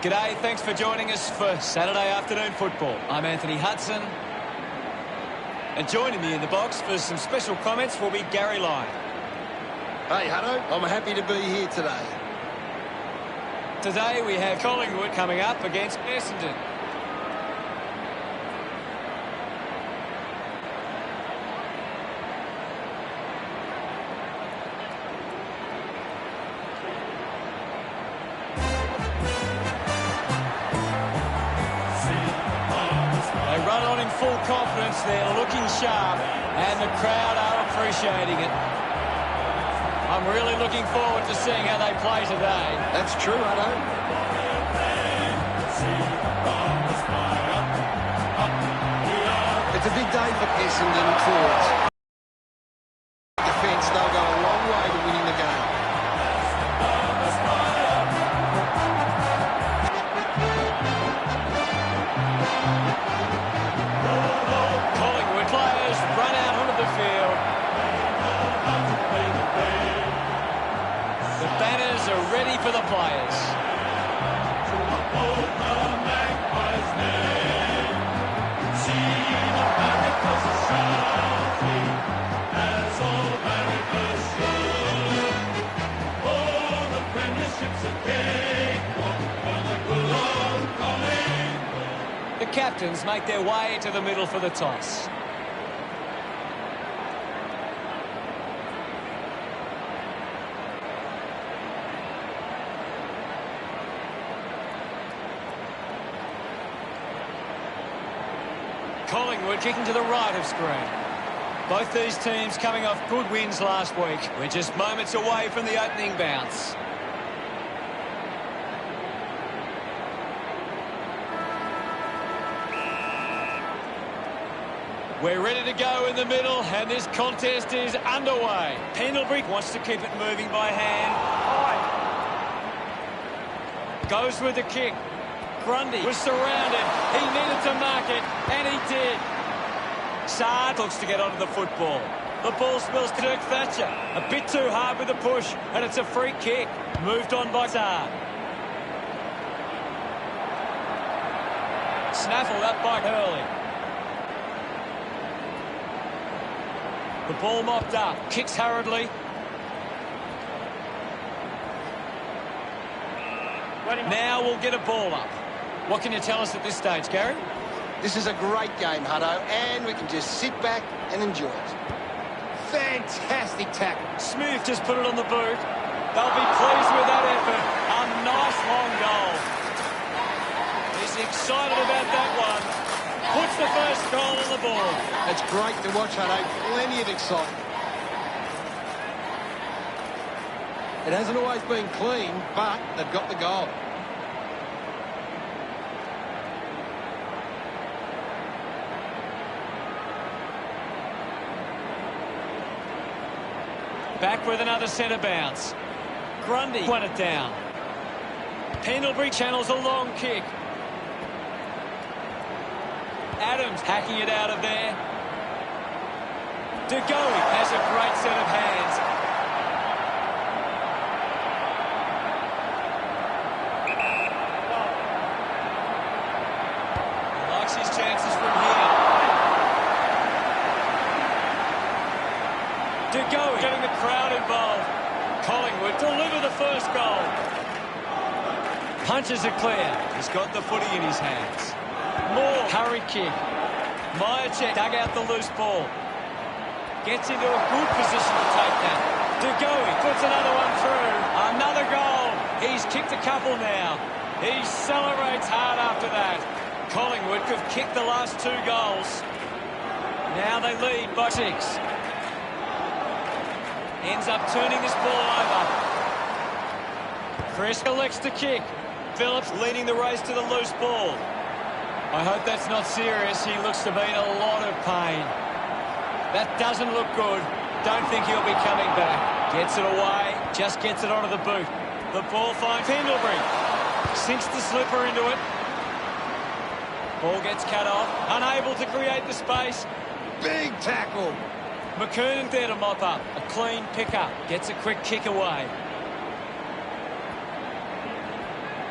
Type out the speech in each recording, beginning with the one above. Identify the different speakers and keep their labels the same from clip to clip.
Speaker 1: G'day, thanks for joining us for Saturday afternoon football. I'm Anthony Hudson. And joining me in the box for some special comments will be Gary Lyon.
Speaker 2: Hey, Hutto, I'm happy to be here today.
Speaker 1: Today we have Collingwood coming up against Essendon. They run on in full confidence, they're looking sharp, and the crowd are appreciating it. I'm really looking forward to seeing how they play today.
Speaker 2: That's true, Hutto. It's a big day for Essendon forwards. Defence, they'll go a long way to winning the game.
Speaker 1: Collingwood players run out onto the field. The banners are ready for the players. The captains make their way to the middle for the toss. Collingwood kicking to the right of screen. Both these teams coming off good wins last week. We're just moments away from the opening bounce. We're ready to go in the middle, and this contest is underway. Pendlebury wants to keep it moving by hand. Goes with the kick. Grundy was surrounded. He needed to mark it, and he did. Saad looks to get onto the football. The ball spills to Dirk Thatcher. A bit too hard with the push, and it's a free kick. Moved on by Saad. Snaffled up by Hurley. The ball mopped up. Kicks hurriedly. Now we'll get a ball up. What can you tell us at this stage, Gary?
Speaker 2: This is a great game, Hutto, and we can just sit back and enjoy it. Fantastic tackle.
Speaker 1: Smith just put it on the boot. They'll be pleased with that effort. A nice long goal. He's excited about that one. Puts the first goal on the board.
Speaker 2: It's great to watch, Hutto. Plenty of excitement. It hasn't always been clean, but they've got the goal.
Speaker 1: Back with another centre bounce. Grundy won it down. Pendlebury channels a long kick. Adams hacking it out of there. De Goey has a great set of hands. He likes his chances from here. De Goey getting the crowd involved. Collingwood deliver the first goal. Punches it clear. He's got the footy in his hands. More hurry kick. Myercheck dug out the loose ball. Gets into a good position to take that. De Goey puts another one through. Another goal. He's kicked a couple now. He celebrates hard after that. Collingwood could kick the last 2 goals. Now they lead by 6. Ends up turning this ball over. Chris elects to kick. Phillips leading the race to the loose ball. I hope that's not serious. He looks to be in a lot of pain. That doesn't look good. Don't think he'll be coming back. Gets it away. Just gets it onto the boot. The ball finds Pendlebury. Sinks the slipper into it. Ball gets cut off. Unable to create the space.
Speaker 2: Big tackle.
Speaker 1: McKernan there to mop up. A clean pick-up. Gets a quick kick away.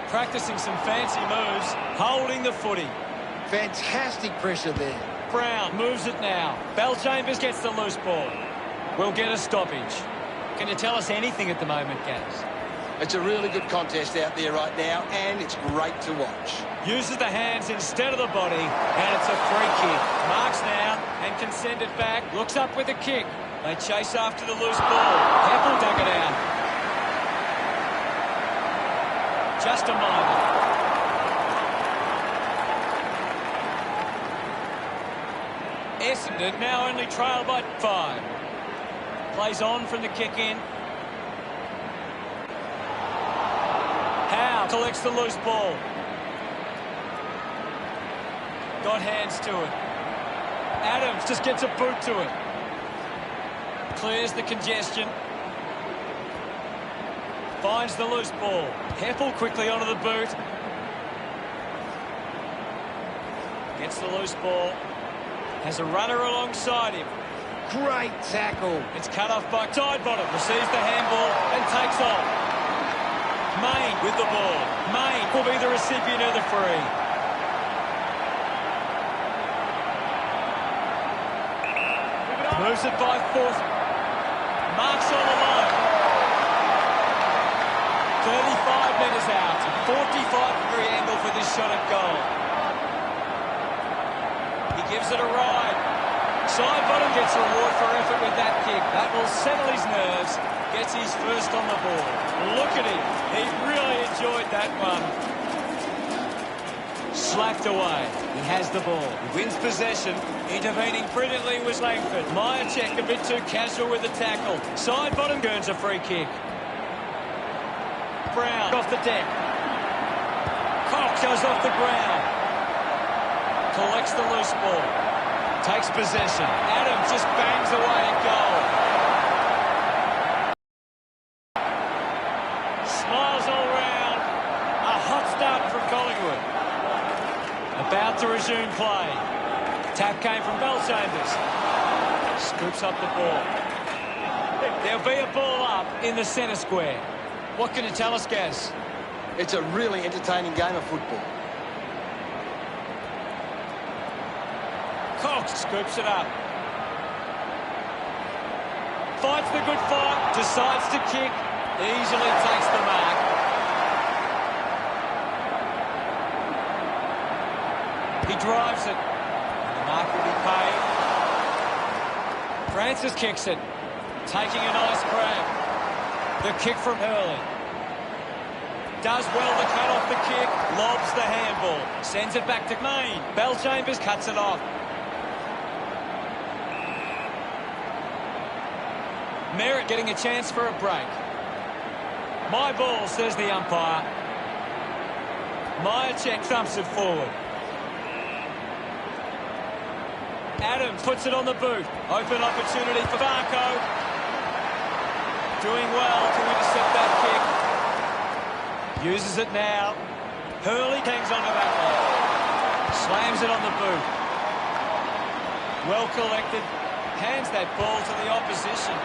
Speaker 1: Practicing some fancy moves, holding the footy.
Speaker 2: Fantastic pressure there.
Speaker 1: Brown moves it now. Bellchambers gets the loose ball. We'll get a stoppage. Can you tell us anything at the moment, Gaz?
Speaker 2: It's a really good contest out there right now, and it's great to watch.
Speaker 1: Uses the hands instead of the body, and it's a free kick. Marks now and can send it back. Looks up with a kick. They chase after the loose ball. Heppel dug it out. Just a moment. Essendon now only trail by 5. Plays on from the kick in. Howe collects the loose ball. Got hands to it. Adams just gets a boot to it. Clears the congestion. Finds the loose ball. Heppel quickly onto the boot. Gets the loose ball. Has a runner alongside him.
Speaker 2: Great tackle.
Speaker 1: It's cut off by Sidebottom. Receives the handball and takes off. Main with the ball. Main will be the recipient of the free. Moves it by foot. Marks on the line. 35 metres out. 45-degree angle for this shot at goal. He gives it a ride. Sidebottom gets a reward for effort with that kick. That will settle his nerves. Gets his first on the ball. Look at him. He really enjoyed that one. Slacked away. He has the ball. He wins possession. Intervening brilliantly was Langford. Myercheck a bit too casual with the tackle. Sidebottom earns a free kick. Brown off the deck. Cox goes off the ground. Collects the loose ball. Takes possession. Adams just bangs away at goal. Smiles all round. A hot start from Collingwood. About to resume play. Tap came from Bellchambers. Scoops up the ball. There'll be a ball up in the centre square. What can you tell us, Gaz?
Speaker 2: It's a really entertaining game of football.
Speaker 1: Cox scoops it up. Fights the good fight. Decides to kick. Easily takes the mark. He drives it. And the mark will be paid. Francis kicks it. Taking a nice grab. The kick from Hurley. Does well to cut off the kick. Lobs the handball. Sends it back to Main. Bellchambers cuts it off. Merritt getting a chance for a break. My ball, says the umpire. Myercheck thumps it forward. Adams puts it on the boot. Open opportunity for Barco. Doing well to intercept that kick. Uses it now. Hurley hangs onto that one. Slams it on the boot. Well collected. Hands that ball to the opposition.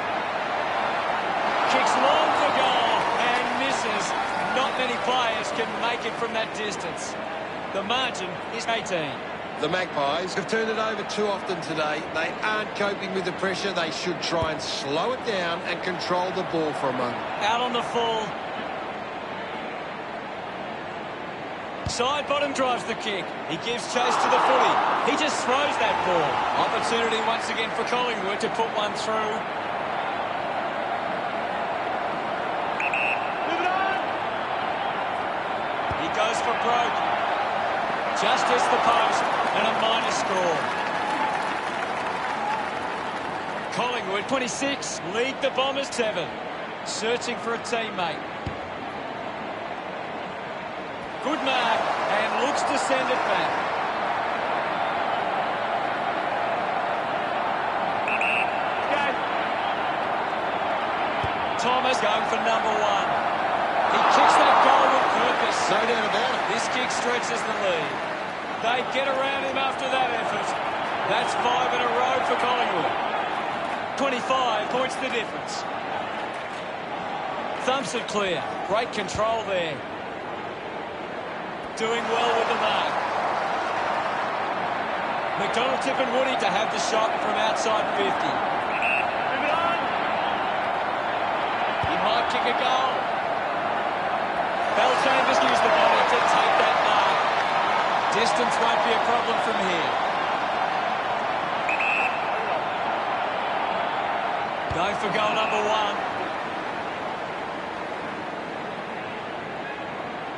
Speaker 1: Kicks long for goal and misses. Not many players can make it from that distance. The margin is 18.
Speaker 2: The Magpies have turned it over too often today. They aren't coping with the pressure. They should try and slow it down and control the ball for a moment.
Speaker 1: Out on the full. Sidebottom drives the kick. He gives chase to the footy. He just throws that ball. Opportunity once again for Collingwood to put one through. He goes for broke. Just hits the post and a minor score. Collingwood 26 lead the Bombers 7. Searching for a teammate. Good mark and looks to send it back. Thomas going for number 1. He kicks that goal with purpose.
Speaker 2: No doubt about it.
Speaker 1: This kick stretches the lead. They get around him after that effort. That's 5 in a row for Collingwood. 25 points the difference. Thumps it clear. Great control there. Doing well with the mark. McDonald tipping Woody to have the shot from outside 50. Move it on. He might kick a goal. Belchambers used the body to take that mark. Distance won't be a problem from here. Going for goal number 1.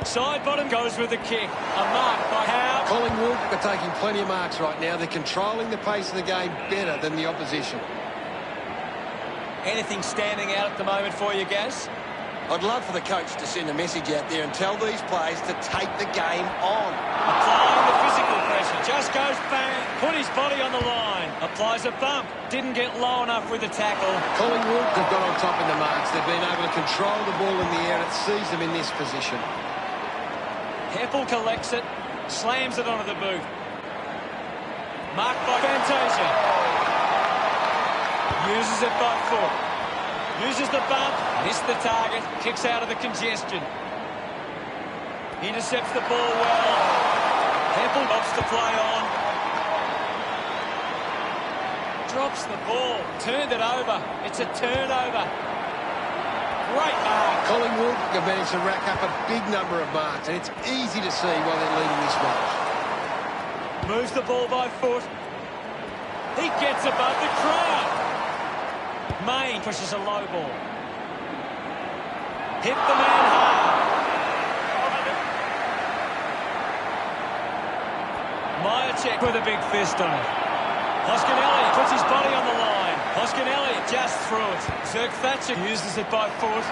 Speaker 1: Side bottom goes with the kick. A mark by Howe.
Speaker 2: Collingwood are taking plenty of marks right now. They're controlling the pace of the game better than the opposition.
Speaker 1: Anything standing out at the moment for you, Gaz?
Speaker 3: I'd love for the coach to send a message out there and tell these players to take the game on.
Speaker 1: Applying the physical pressure. Just goes bang. Put his body on the line. Applies a bump. Didn't get low enough with the tackle.
Speaker 2: Collingwood have got on top in the marks. They've been able to control the ball in the air. It sees them in this position.
Speaker 1: Heppel collects it, slams it onto the boot. Marked by Fantasia. Uses it by foot. Uses the bump, missed the target, kicks out of the congestion. Intercepts the ball well. Heppel drops the play on. Drops the ball, turned it over. It's a turnover. Great mark.
Speaker 2: Collingwood have managed to rack up a big number of marks, and it's easy to see why they're leading this match.
Speaker 1: Moves the ball by foot. He gets above the crowd. Main pushes a low ball. Hit the man hard. Myercheck with a big fist on it. Hoskinelli puts his body on the line. Hoskinelli just threw it. Zirk Thatcher uses it by foot.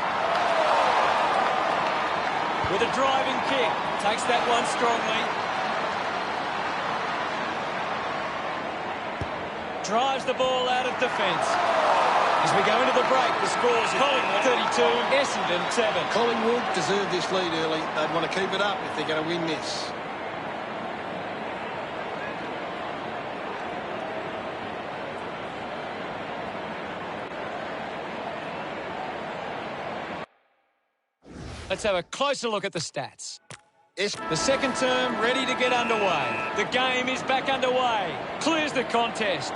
Speaker 1: With a driving kick. Takes that one strongly. Drives the ball out of defence. As we go into the break, the scores are Collingwood 32, Essendon 7.
Speaker 2: Collingwood deserve this lead early. They'd want to keep it up if they're going to win this.
Speaker 1: Let's have a closer look at the stats. The second term ready to get underway. The game is back underway. Clears the contest.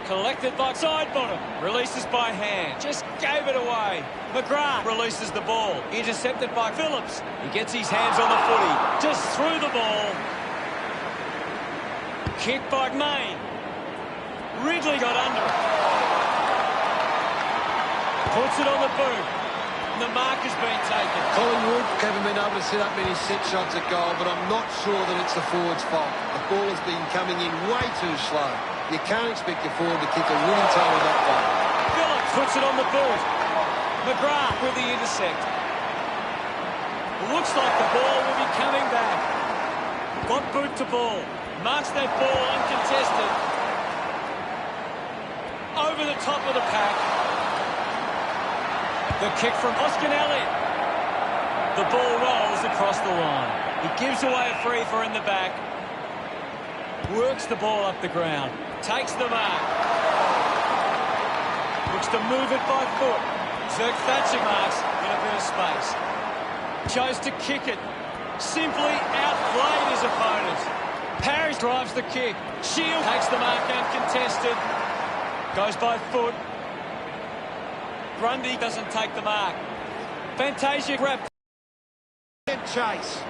Speaker 1: Collected by side bottom. Releases by hand. Just gave it away. McGrath releases the ball. Intercepted by Phillips. He gets his hands on the footy. Just threw the ball. Kick by Main. Ridley got under it. Puts it on the boot. The mark has been taken.
Speaker 2: Collingwood haven't been able to set up many set shots at goal, but I'm not sure that it's the forward's fault. The ball has been coming in way too slow. You can't expect your forward to kick a winning total of that way.
Speaker 1: Phillips puts it on the boot. McGrath with the intercept. Looks like the ball will be coming back. Got boot to ball. Marks that ball uncontested. Over the top of the pack. The kick from Hoskinelli. The ball rolls across the line. He gives away a free for in the back. Works the ball up the ground. Takes the mark. Looks to move it by foot. Zirk Thatcher marks in a bit of space. Chose to kick it. Simply outplayed his opponent. Parrish drives the kick. Shield takes the mark uncontested. Goes by foot. Grundy doesn't take the mark. Fantasia grabbed.
Speaker 2: Chase.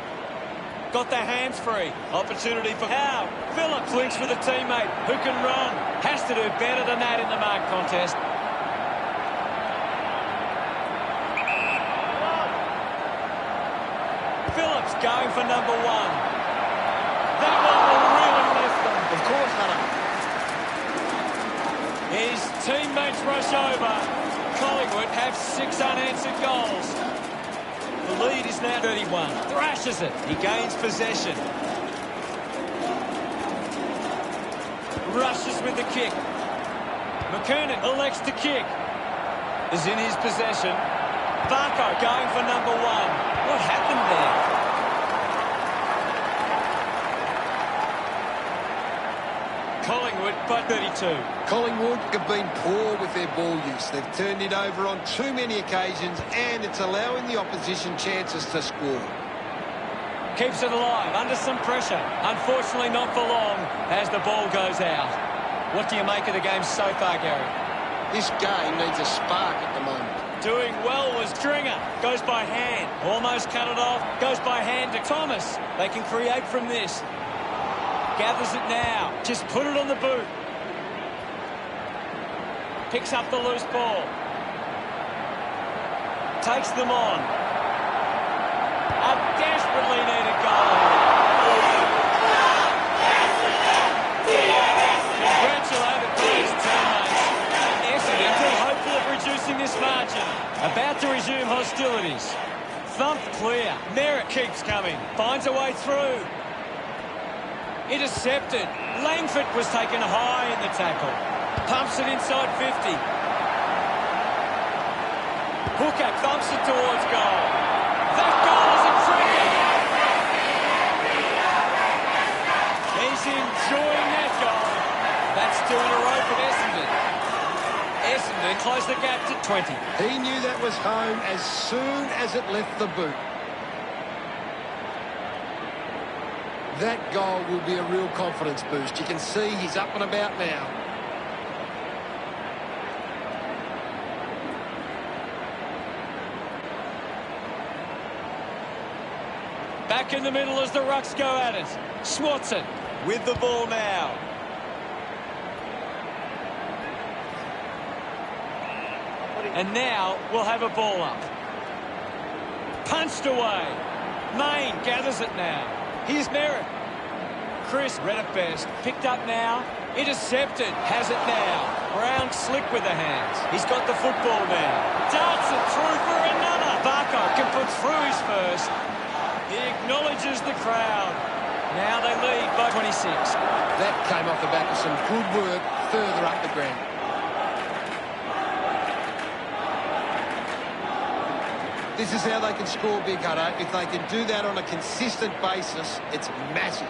Speaker 1: Got their hands free. Opportunity for Howe. Phillips links with a teammate who can run. Has to do better than that in the mark contest. Phillips going for number 1. That one will really lift them.
Speaker 3: Of course, Hunter.
Speaker 1: His teammates rush over. Collingwood have 6 unanswered goals. The lead is now 31. Thrashes it. He gains possession. Rushes with the kick. McKernan elects to kick. Is in his possession. Barco going for number 1. What happened there? Collingwood by 32.
Speaker 2: Collingwood have been poor with their ball use. They've turned it over on too many occasions, and it's allowing the opposition chances to score.
Speaker 1: Keeps it alive, under some pressure. Unfortunately, not for long as the ball goes out. What do you make of the game so far, Gary?
Speaker 2: This game needs a spark at the moment.
Speaker 1: Doing well was Stringer. Goes by hand. Almost cut it off. Goes by hand to Thomas. They can create from this. Gathers it now. Just put it on the boot. Picks up the loose ball. Takes them on. A desperately needed goal. Congratulated by his teammates. Essendon still hopeful of reducing this margin. About to resume hostilities. Thumped clear. Merritt keeps coming. Finds a way through. Intercepted. Langford was taken high in the tackle. Pumps it inside 50. Hooker thumps it towards goal. That goal is a cricket. He's enjoying that goal. That's 2 in a row for Essendon. Essendon close the gap to 20.
Speaker 2: He knew that was home as soon as it left the boot. That goal will be a real confidence boost. You can see he's up and about now.
Speaker 1: Back in the middle as the Rucks go at it. Swatson with the ball now. And now we'll have a ball up. Punched away. Main gathers it now. Here's Merritt. Chris read it best. Picked up now. Intercepted. Has it now. Brown slick with the hands. He's got the football now. Darts it through for another. Barker can put through his first. He acknowledges the crowd. Now they lead by 26.
Speaker 2: That came off the back of some good work further up the ground. This is how they can score big, Hutto. If they can do that on a consistent basis, it's massive.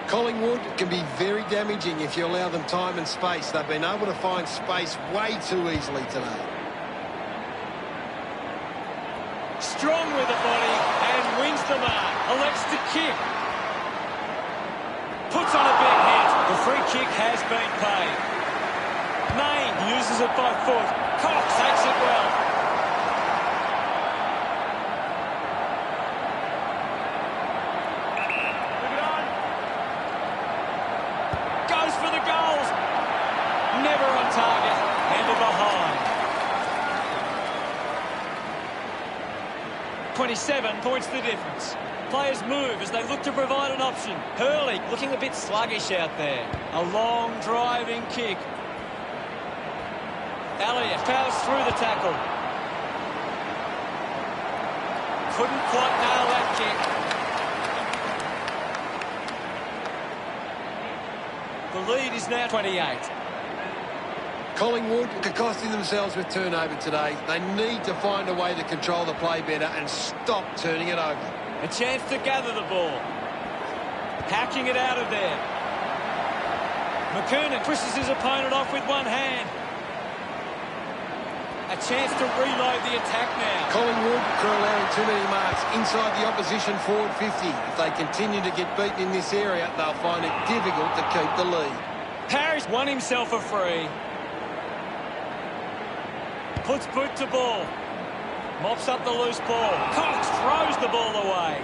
Speaker 2: Collingwood can be very damaging if you allow them time and space. They've been able to find space way too easily today.
Speaker 1: Strong with the body and wins the mark. Elects to kick. Puts on a big hit. The free kick has been paid. Main uses it by foot. Cox takes it well. Move it on. Goes for the goals. Never on target. Handed behind. 27 points the difference. Players move as they look to provide an option. Hurley looking a bit sluggish out there. A long driving kick. Elliott powers through the tackle. Couldn't quite nail that kick. The lead is now 28.
Speaker 2: Collingwood are costing themselves with turnover today. They need to find a way to control the play better and stop turning it over.
Speaker 1: A chance to gather the ball. Hacking it out of there. McKernan pushes his opponent off with one hand. A chance to reload the attack now.
Speaker 2: Collingwood are allowing too many marks inside the opposition forward 50. If they continue to get beaten in this area, they'll find it difficult to keep the lead.
Speaker 1: Parrish won himself a free. Puts boot to ball. Mops up the loose ball. Cox throws the ball away.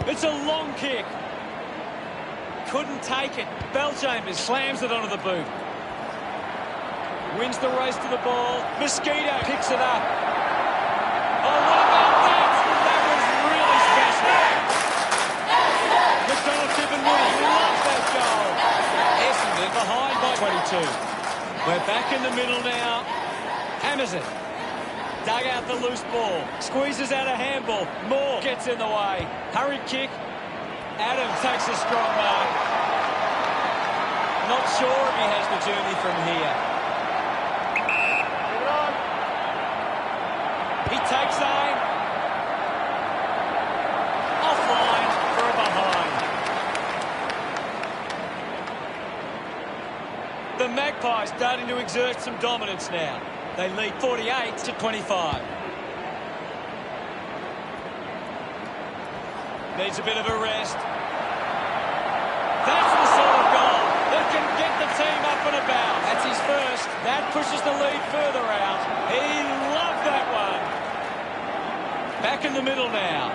Speaker 1: It's a long kick. Couldn't take it. Belchambers slams it onto the boot. Wins the race to the ball. Mosquito picks it up. Oh, what about that? That was really special. McDonald, Tip and Woody love that goal. Essendon behind by 22. We're back in the middle now. Hammers it. Dug out the loose ball. Squeezes out a handball. Moore gets in the way. Hurried kick. Adam takes a strong mark. Not sure if he has the journey from here. He takes aim. Offline for a behind. The Magpies starting to exert some dominance now. They lead 48-25. Needs a bit of a rest. That's the sort of goal that can get the team up and about. That's his first. That pushes the lead further out. He loved that one. Back in the middle now.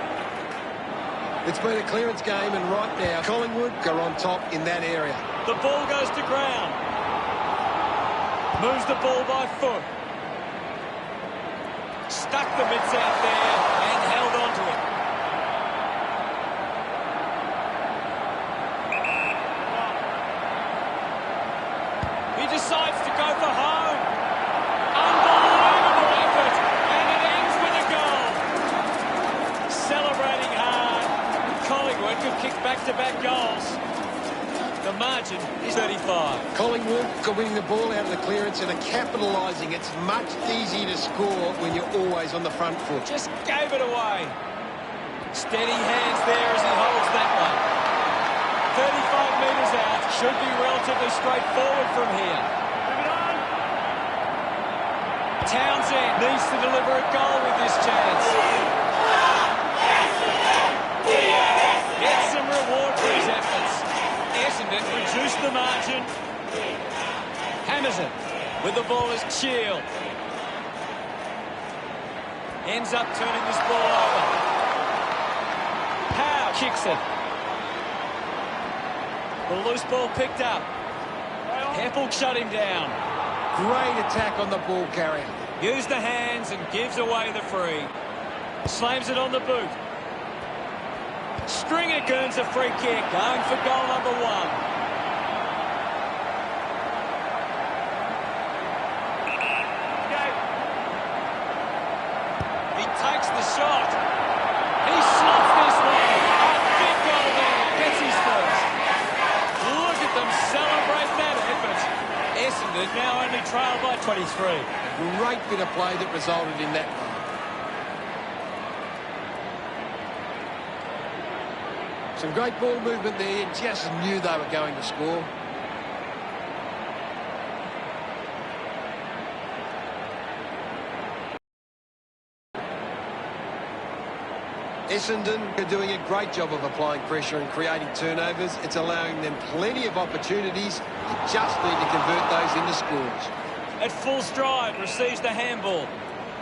Speaker 2: It's been a clearance game, and right now, Collingwood are on top in that area.
Speaker 1: The ball goes to ground. Moves the ball by foot. Stuck the mitts out there and held on to it. He decides to go for home. Unbelievable effort, and it ends with a goal. Celebrating hard. Collingwood could kick back-to-back goals. The margin is 35.
Speaker 2: Collingwood are winning the ball out of the clearance and are capitalising. It's much easier to score when you're always on the front foot.
Speaker 1: Just gave it away. Steady hands there as he holds that one. 35 metres out. Should be relatively straightforward from here. Townsend needs to deliver a goal with this chance. Gets some reward for his efforts. Essendon reduced the margin. Hammers it with the ball as Shield. Ends up turning this ball over. Howe kicks it. The loose ball picked up. Heppel shut him down.
Speaker 2: Great attack on the ball carrier.
Speaker 1: Used the hands and gives away the free. Slams it on the boot. Stringer earns a free kick, going for goal number 1. He takes the shot. He slots this one. A big goal there. Gets his first. Look at them celebrate that effort. Essendon now only trail by 23.
Speaker 2: Great bit of play that resulted in that goal. Some great ball movement there. Just knew they were going to score. Essendon are doing a great job of applying pressure and creating turnovers. It's allowing them plenty of opportunities. You just need to convert those into scores.
Speaker 1: At full stride, receives the handball.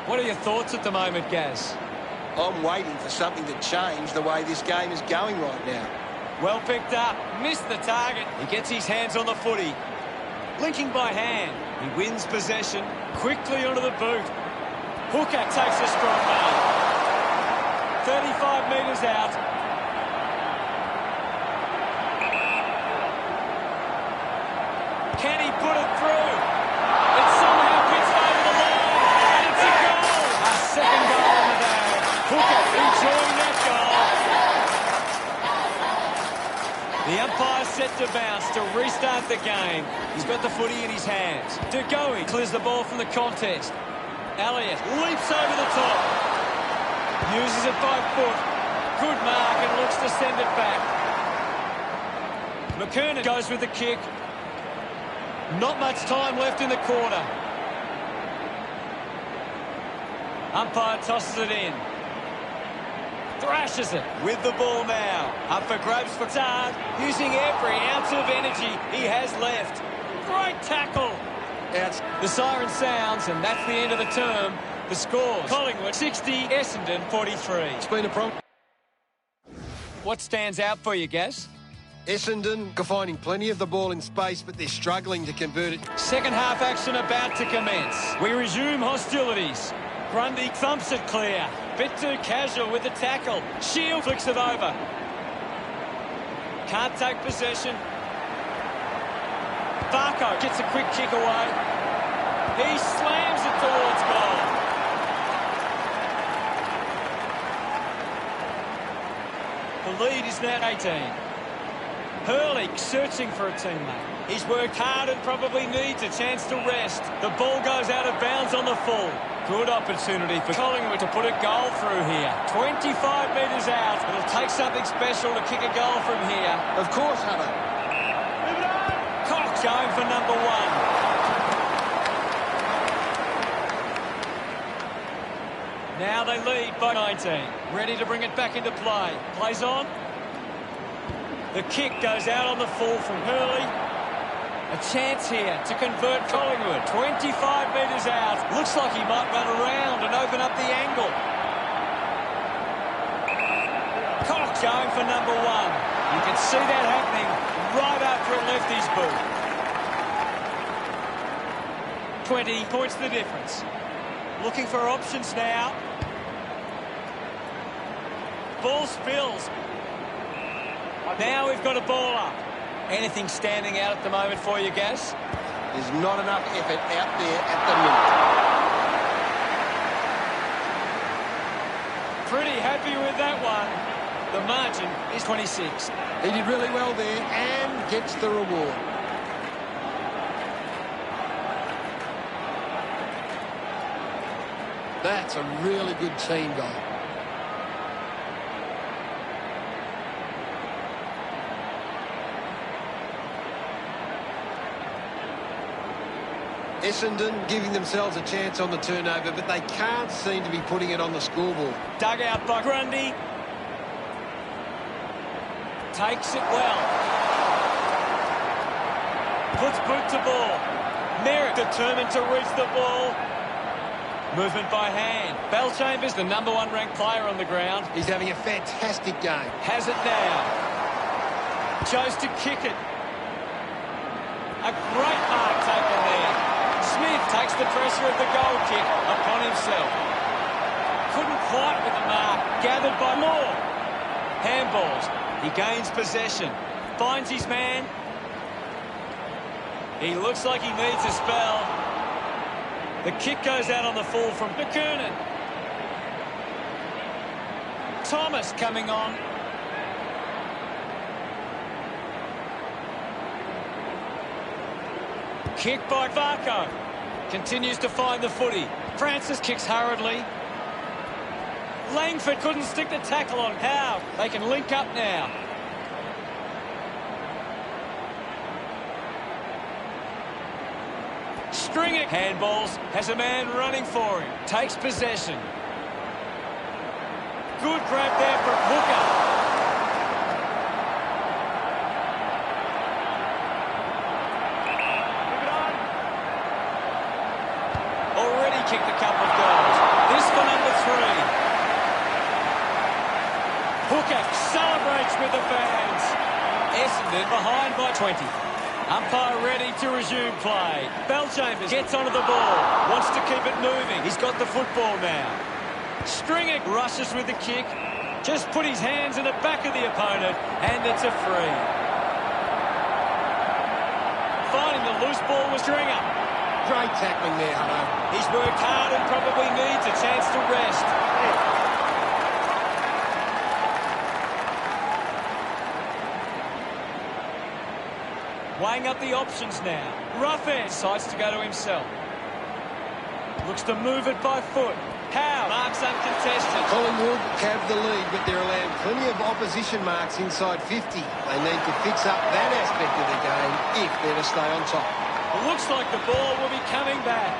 Speaker 1: What are your thoughts at the moment, Gaz?
Speaker 3: I'm waiting for something to change the way this game is going right now.
Speaker 1: Well picked up. Missed the target. He gets his hands on the footy. Linking by hand. He wins possession. Quickly onto the boot. Hooker takes a strong mark. 35 metres out. Can he put it through? It somehow gets over the line. And it's a goal. A second goal in the day. Hooker enjoying that goal. The umpire set to bounce to restart the game. He's got the footy in his hands. Dugowie clears the ball from the contest. Elliott leaps over the top. Uses it by foot. Good mark and looks to send it back. McKernan goes with the kick. Not much time left in the quarter. Umpire tosses it in. Thrashes it with the ball now. Up for grabs for Tard, using every ounce of energy he has left. Great tackle. The siren sounds, and that's the end of the term. The scores: Collingwood 60, Essendon 43.
Speaker 2: It's been a problem.
Speaker 1: What stands out for you, Gaz?
Speaker 2: Essendon are finding plenty of the ball in space, but they're struggling to convert it.
Speaker 1: Second half action about to commence. We resume hostilities. Grundy thumps it clear. Bit too casual with the tackle. Shield flicks it over. Can't take possession. Varco gets a quick kick away. He slams it towards goal. The lead is now 18. Hurley searching for a teammate. He's worked hard and probably needs a chance to rest. The ball goes out of bounds on the full. Good opportunity for Collingwood to put a goal through here. 25 metres out. It'll take something special to kick a goal from here.
Speaker 2: Of course, Hunter.
Speaker 1: Cox going for number 1. Now they lead by 19. Ready to bring it back into play. Plays on. The kick goes out on the full from Hurley. A chance here to convert Collingwood. 25 metres out. Looks like he might run around and open up the angle. Cox going for number one. You can see that happening right after it left his boot. 20 points the difference. Looking for options now. Ball spills. Now we've got a ball up. Anything standing out at the moment for you, Gaz?
Speaker 3: There's not enough effort out there at the minute.
Speaker 1: Pretty happy with that one. The margin is 26.
Speaker 2: He did really well there and gets the reward. That's a really good team goal. Essendon giving themselves a chance on the turnover, but they can't seem to be putting it on the scoreboard.
Speaker 1: Dug out by Grundy. Takes it well. Puts boot to ball. Merrick determined to reach the ball. Movement by hand. Bellchambers, the number one ranked player on the ground.
Speaker 2: He's having a fantastic game.
Speaker 1: Has it now. Chose to kick it. A great mark taken there. Smith takes the pressure of the goal kick upon himself. Couldn't quite with the mark. Gathered by Moore. Handballs. He gains possession. Finds his man. He looks like he needs a spell. The kick goes out on the full from McKernan. Thomas coming on. Kick by Varco. Continues to find the footy. Francis kicks hurriedly. Langford couldn't stick the tackle on Howe. They can link up now. Stringer handballs. Has a man running for him. Takes possession. Good grab there from Hooker. Already kicked a couple of goals. This for number 3. Hooker celebrates with the fans. Essendon behind by 20. Umpire ready to resume play. Bellchambers gets onto the ball. Wants to keep it moving. He's got the football now. Stringer rushes with the kick. Just put his hands in the back of the opponent, and it's a free. Finding the loose ball was Stringer.
Speaker 2: Great tackling there, Hutto.
Speaker 1: He's worked hard and probably needs a chance to rest. Weighing up the options now. Ruffin decides to go to himself. Looks to move it by foot. Howe marks uncontested.
Speaker 2: Collingwood have the lead, but they're allowing plenty of opposition marks inside 50. They need to fix up that aspect of the game if they're to stay on top.
Speaker 1: Looks like the ball will be coming back.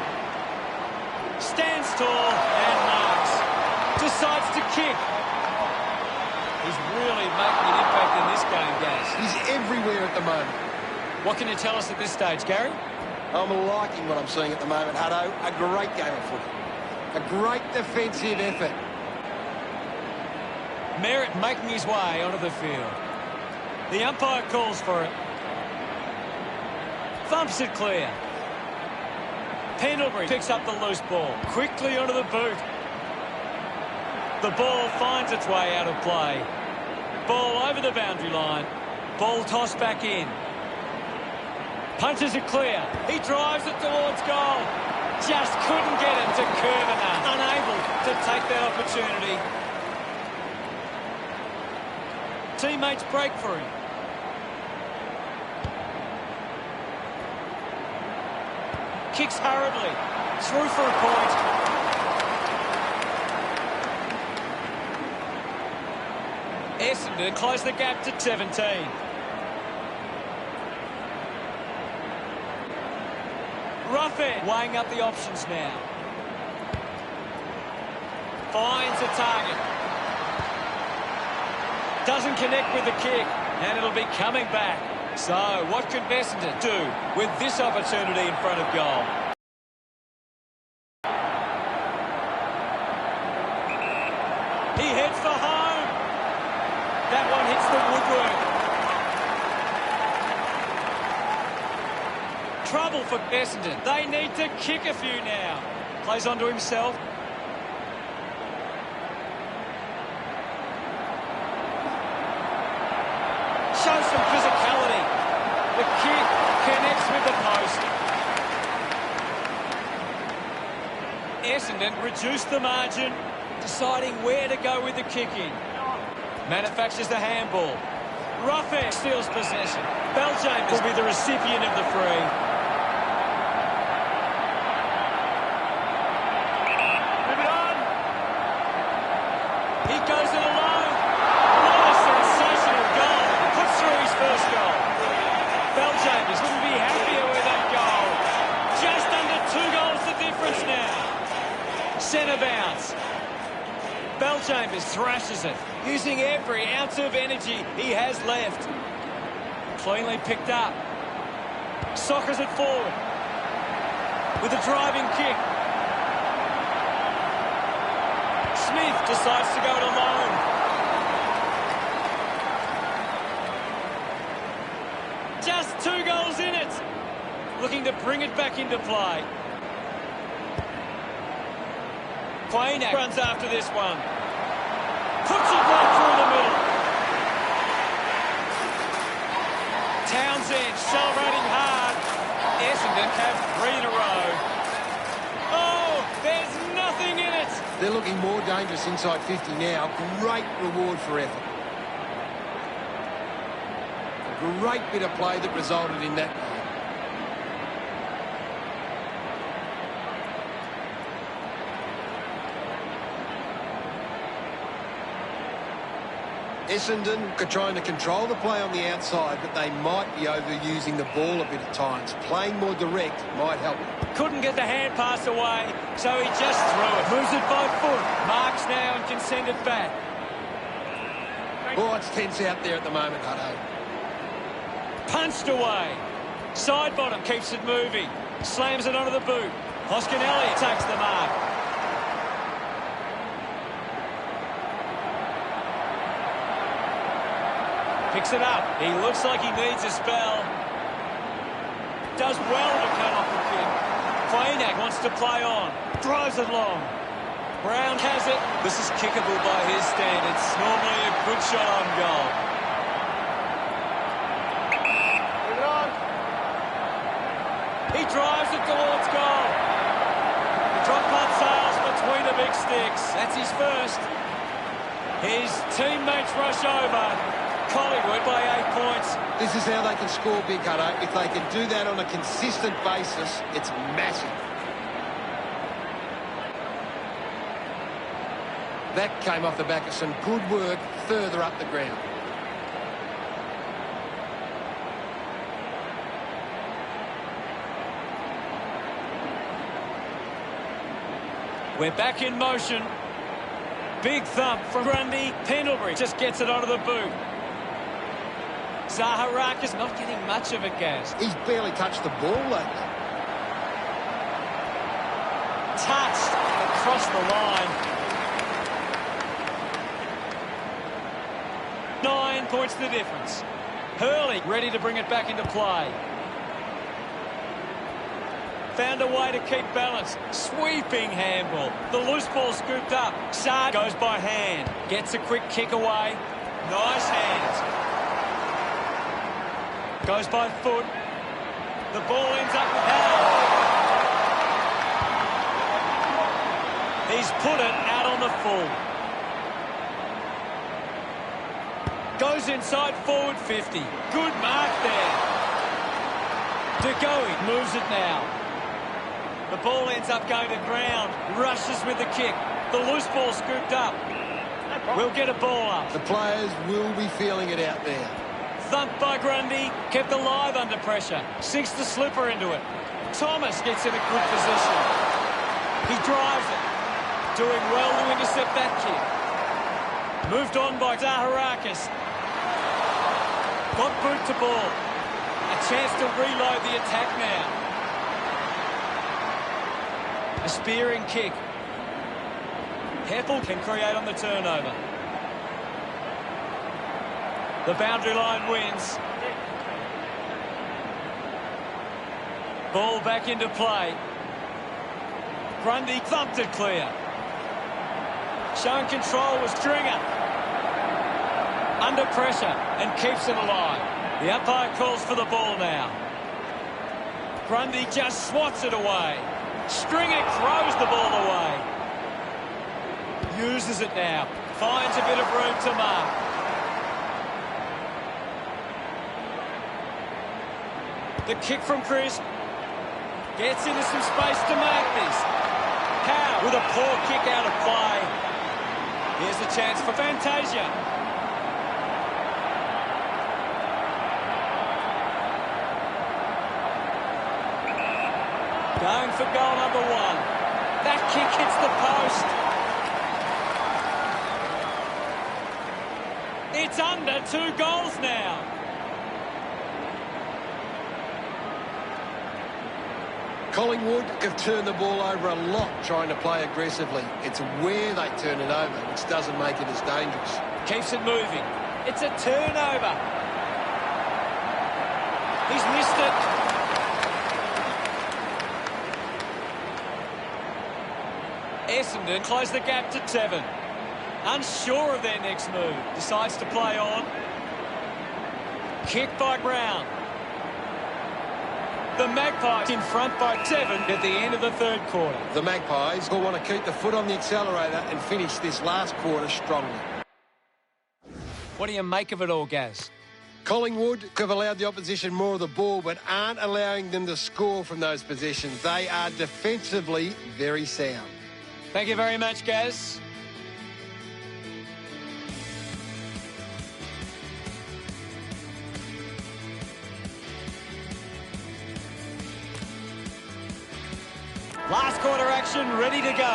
Speaker 1: Stands tall and marks. Decides to kick. He's really making an impact in this game, Gaz.
Speaker 2: He's everywhere at the moment.
Speaker 1: What can you tell us at this stage, Gary?
Speaker 3: I'm liking what I'm seeing at the moment, Hutto. A great game of footy.
Speaker 2: A great defensive effort.
Speaker 1: Merritt making his way onto the field. The umpire calls for it. Thumps it clear. Pendlebury picks up the loose ball. Quickly onto the boot. The ball finds its way out of play. Ball over the boundary line. Ball tossed back in. Punches it clear. He drives it towards goal. Just couldn't get it to curve enough. Unable to take that opportunity. Teammates break for him. Kicks hurriedly. Through for a point. Essendon close the gap to 17. Ruffin weighing up the options now. Finds a target. Doesn't connect with the kick, and it'll be coming back. So, what can Essendon do with this opportunity in front of goal? He heads for home. That one hits the woodwork. Trouble for Essendon. They need to kick a few now. Plays onto himself. Shows some physicality. The kick connects with the post. Essendon reduced the margin, deciding where to go with the kicking. Manufactures the handball. Roughhead steals possession. Beljames will be the recipient of the free. Move it on. He goes it alone. What a sensational goal. He puts through his first goal. Beljames couldn't be happier with that goal. Just under 2 goals the difference now. Centre bounce. Beljames thrashes it, using every ounce of energy he has left. Cleanly picked up. Soccers it forward. With a driving kick. Smith decides to go it alone. Just 2 goals in it. Looking to bring it back into play. Quainak runs after this one. Puts it right through the middle. Townsend celebrating hard. Essendon have 3 in a row. Oh, there's nothing in it.
Speaker 2: They're looking more dangerous inside 50 now. Great reward for effort. A great bit of play that resulted in that. Essendon are trying to control the play on the outside, but they might be overusing the ball a bit at times. Playing more direct might help.
Speaker 1: Couldn't get the hand pass away, so he just threw it. Moves it by foot. Marks now and can send it back.
Speaker 2: Oh, it's tense out there at the moment, Hutto.
Speaker 1: Punched away. Side bottom keeps it moving. Slams it onto the boot. Hoskin Elliott takes the mark. Picks it up. He looks like he needs a spell. Does well to cut off the kick. Quainak wants to play on. Drives it long. Brown has it. This is kickable by his standards. Normally a good shot on goal. Move it on. He drives it towards goal. The drop punt sails between the big sticks. That's his first. His teammates rush over. Collingwood by 8 points.
Speaker 2: This is how they can score big, Hutto. If they can do that on a consistent basis, it's massive. That came off the back of some good work further up the ground.
Speaker 1: We're back in motion. Big thump from Grundy. Pendlebury just gets it onto the boot. Zaharakis not getting much of a gas.
Speaker 2: He's barely touched the ball lately.
Speaker 1: Touched across the line. 9 points the difference. Hurley ready to bring it back into play. Found a way to keep balance. Sweeping handball. The loose ball scooped up. Sard goes by hand. Gets a quick kick away. Nice hands. Goes by foot. The ball ends up with Howell. He's put it out on the full. Goes inside forward 50. Good mark there. DeGoey moves it now. The ball ends up going to ground. Rushes with the kick. The loose ball scooped up. We'll get a ball up.
Speaker 2: The players will be feeling it out there.
Speaker 1: Thumped by Grundy, kept alive under pressure. Sinks the slipper into it. Thomas gets in a good position. He drives it. Doing well to intercept that kick. Moved on by Zaharakis. Got boot to ball. A chance to reload the attack now. A spearing kick. Heppel can create on the turnover. The boundary line wins. Ball back into play. Grundy thumped it clear. Showing control was Stringer. Under pressure and keeps it alive. The umpire calls for the ball now. Grundy just swats it away. Stringer throws the ball away. Uses it now. Finds a bit of room to mark. The kick from Chris. Gets into some space to make this. Howe with a poor kick out of play. Here's a chance for Fantasia. Going for goal number 1. That kick hits the post. It's under 2 goals now.
Speaker 2: Collingwood have turned the ball over a lot trying to play aggressively. It's where they turn it over which doesn't make it as dangerous.
Speaker 1: Keeps it moving. It's a turnover. He's missed it. Essendon close the gap to 7. Unsure of their next move. Decides to play on. Kick by Brown. The Magpies in front by 7 at the end of the third quarter.
Speaker 2: The Magpies will want to keep the foot on the accelerator and finish this last quarter strongly.
Speaker 1: What do you make of it all, Gaz?
Speaker 2: Collingwood have allowed the opposition more of the ball but aren't allowing them to score from those possessions. They are defensively very sound.
Speaker 1: Thank you very much, Gaz. Last quarter action ready to go.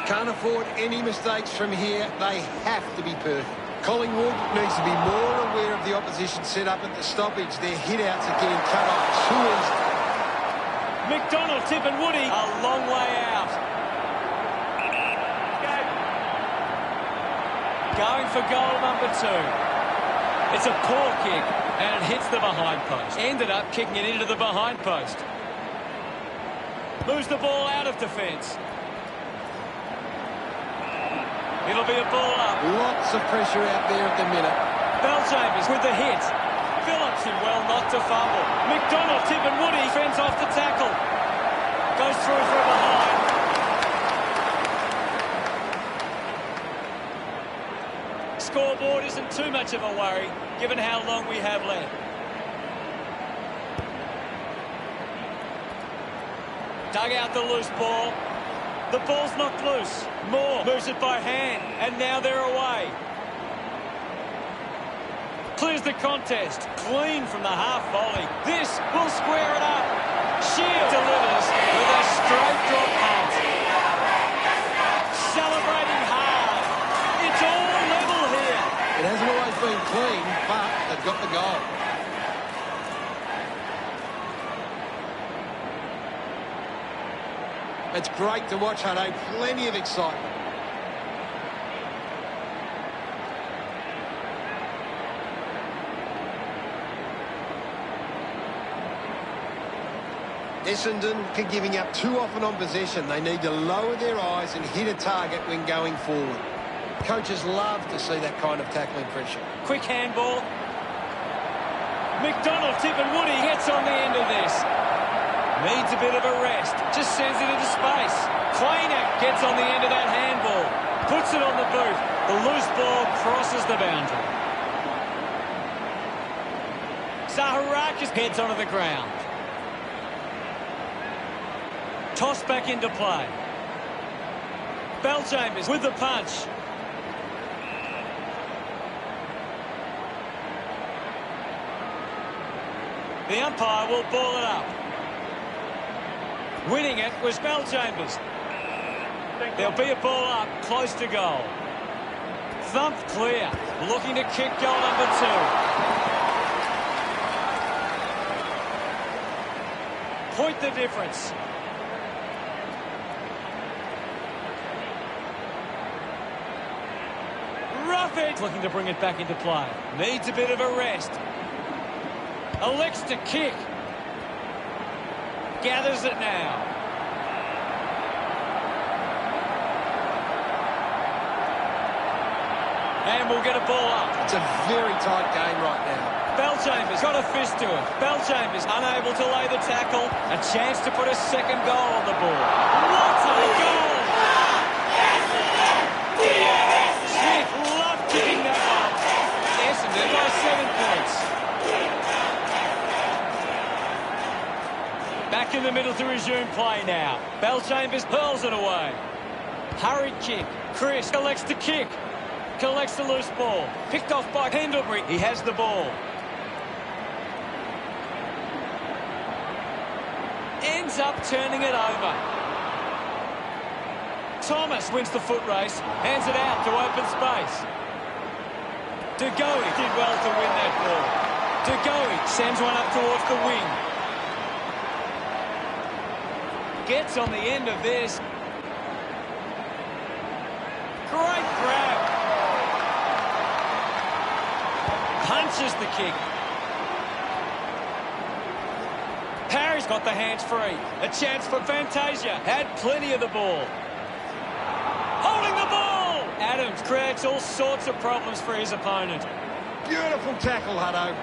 Speaker 2: Can't afford any mistakes from here. They have to be perfect. Collingwood needs to be more aware of the opposition set up at the stoppage. Their hit-outs are getting cut off too easily.
Speaker 1: McDonald, Tip and Woody a long way out. Going for goal number 2. It's a poor kick and it hits the behind post. Ended up kicking it into the behind post. Moves the ball out of defence. It'll be a ball up.
Speaker 2: Lots of pressure out there at the minute.
Speaker 1: Belchambers with the hit. Phillips in well not to fumble. McDonald, Tip and Woody fends off the tackle. Goes through from behind. Scoreboard isn't too much of a worry given how long we have left. Dug out the loose ball. The ball's knocked loose. Moore moves it by hand, and now they're away. Clears the contest. Clean from the half volley. This will square it up. Shield delivers with a straight drop punt. Celebrating hard. It's all level here.
Speaker 2: It hasn't always been clean, but they've got the goal. It's great to watch, Hutto. Plenty of excitement. Essendon are giving up too often on possession. They need to lower their eyes and hit a target when going forward. Coaches love to see that kind of tackling pressure.
Speaker 1: Quick handball. McDonald, Tip and Woody gets on the end of this. Needs a bit of a rest. Just sends it into space. Quainak gets on the end of that handball. Puts it on the boot. The loose ball crosses the boundary. Zaharakis heads onto the ground. Toss back into play. Belchambers with the punch. The umpire will ball it up. Winning it was Belchambers. There'll be a ball up, close to goal. Thumped clear, looking to kick goal number 2. Point the difference. Rough it! Looking to bring it back into play. Needs a bit of a rest. Elects to kick. Gathers it now. And we'll get a ball up.
Speaker 2: It's a very tight game right now.
Speaker 1: Belchambers got a fist to it. Belchambers unable to lay the tackle. A chance to put a second goal on the board. What a goal! Smith loved kicking that one. Essendon by 7 points. Back in the middle to resume play now. Belchambers hurls it away. Hurried kick. Chris elects to kick. Collects the loose ball. Picked off by Pendlebury. He has the ball. Ends up turning it over. Thomas wins the foot race. Hands it out to open space. De Goey did well to win that ball. De Goey sends one up towards the wing. Gets on the end of this. Great grab. Punches the kick. Parry's got the hands free. A chance for Fantasia. Had plenty of the ball. Holding the ball! Adams creates all sorts of problems for his opponent.
Speaker 2: Beautiful tackle, Hutto.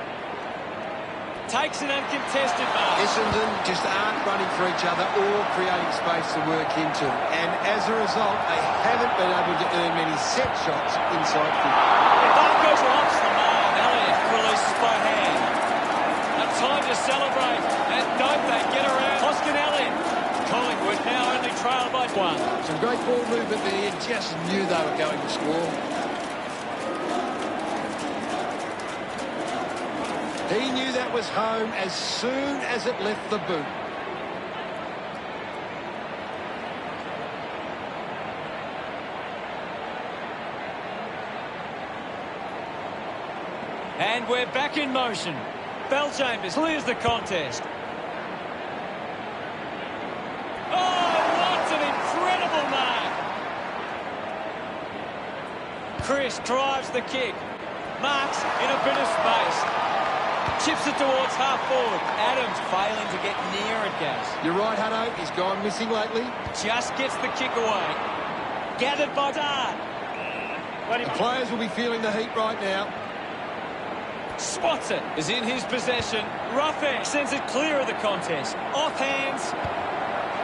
Speaker 1: Takes an uncontested mark.
Speaker 2: Essendon just aren't running for each other or creating space to work into. And as a result, they haven't been able to earn many set shots inside 50.
Speaker 1: Barco drops the mark. Elliott releases by hand. A time to celebrate. And don't they get around Hoskin Elliott. Collingwood now only trailed by 1.
Speaker 2: Some great ball movement there. You just knew they were going to score. He knew that was home as soon as it left the boot.
Speaker 1: And we're back in motion. Belchambers clears the contest. Oh, what an incredible mark! Chris drives the kick. Marks in a bit of space. Chips it towards half forward. Adams failing to get near it, Gaz.
Speaker 2: You're right, Hutto. He's gone missing lately.
Speaker 1: Just gets the kick away. Gathered by Dart.
Speaker 2: The players will be feeling the heat right now.
Speaker 1: Spots it. Is in his possession. Ruffin sends it clear of the contest. Off hands.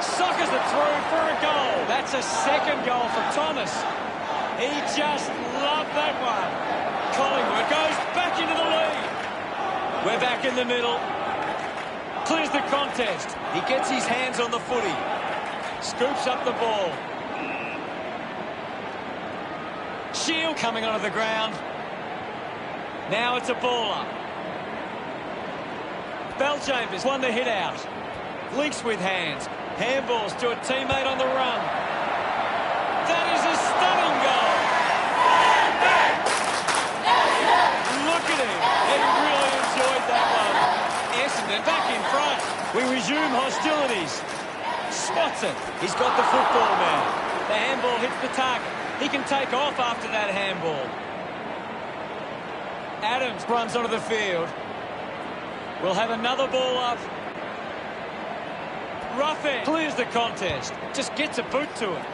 Speaker 1: Suckers it through for a goal. That's a second goal for Thomas. He just loved that one. Collingwood goes back into the lead. We're back in the middle. Clears the contest. He gets his hands on the footy. Scoops up the ball. Shield coming onto the ground. Now it's a ball up. Belchambers won the hit out. Links with hands. Handballs to a teammate on the run. That is a stunning goal. Look at him. He really enjoyed that one. Essendon back in front. We resume hostilities. Spots it. He's got the football now. The handball hits the target. He can take off after that handball. Adams runs onto the field. We'll have another ball up. Ruffin clears the contest. Just gets a boot to it.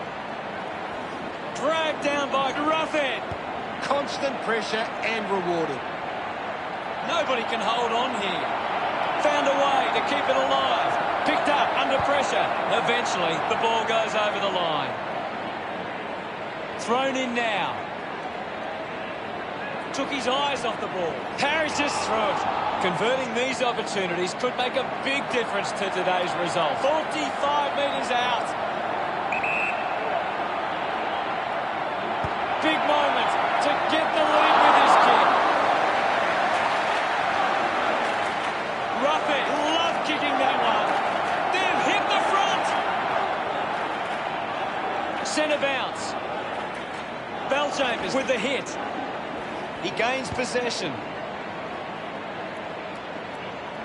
Speaker 1: Dragged down by Ruffin.
Speaker 2: Constant pressure and rewarded.
Speaker 1: Nobody can hold on here. Found a way to keep it alive. Picked up under pressure. Eventually, the ball goes over the line. Thrown in now. Took his eyes off the ball. Parry's just through it. Converting these opportunities could make a big difference to today's result. 45 metres out. Big moment to get the lead with his kick. Ruffin loved kicking that one. They've hit the front. Centre minutes. Belchambers with the hit. He gains possession.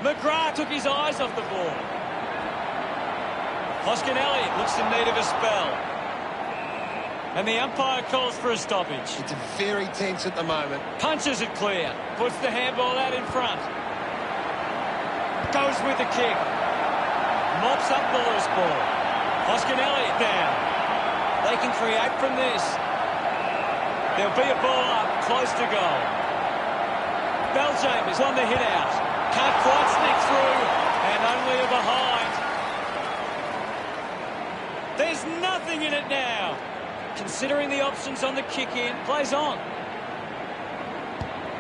Speaker 1: McGrath took his eyes off the ball. Hoskin Elliott looks in need of a spell. And the umpire calls for a stoppage.
Speaker 2: It's very tense at the moment.
Speaker 1: Punches it clear. Puts the handball out in front. Goes with the kick. Mops up the loose ball. Hoskin Elliott down. They can create from this. There'll be a ball up, close to goal. Belchambers on the hit out. Can't quite sneak through, and only a behind. There's nothing in it now. Considering the options on the kick-in, plays on.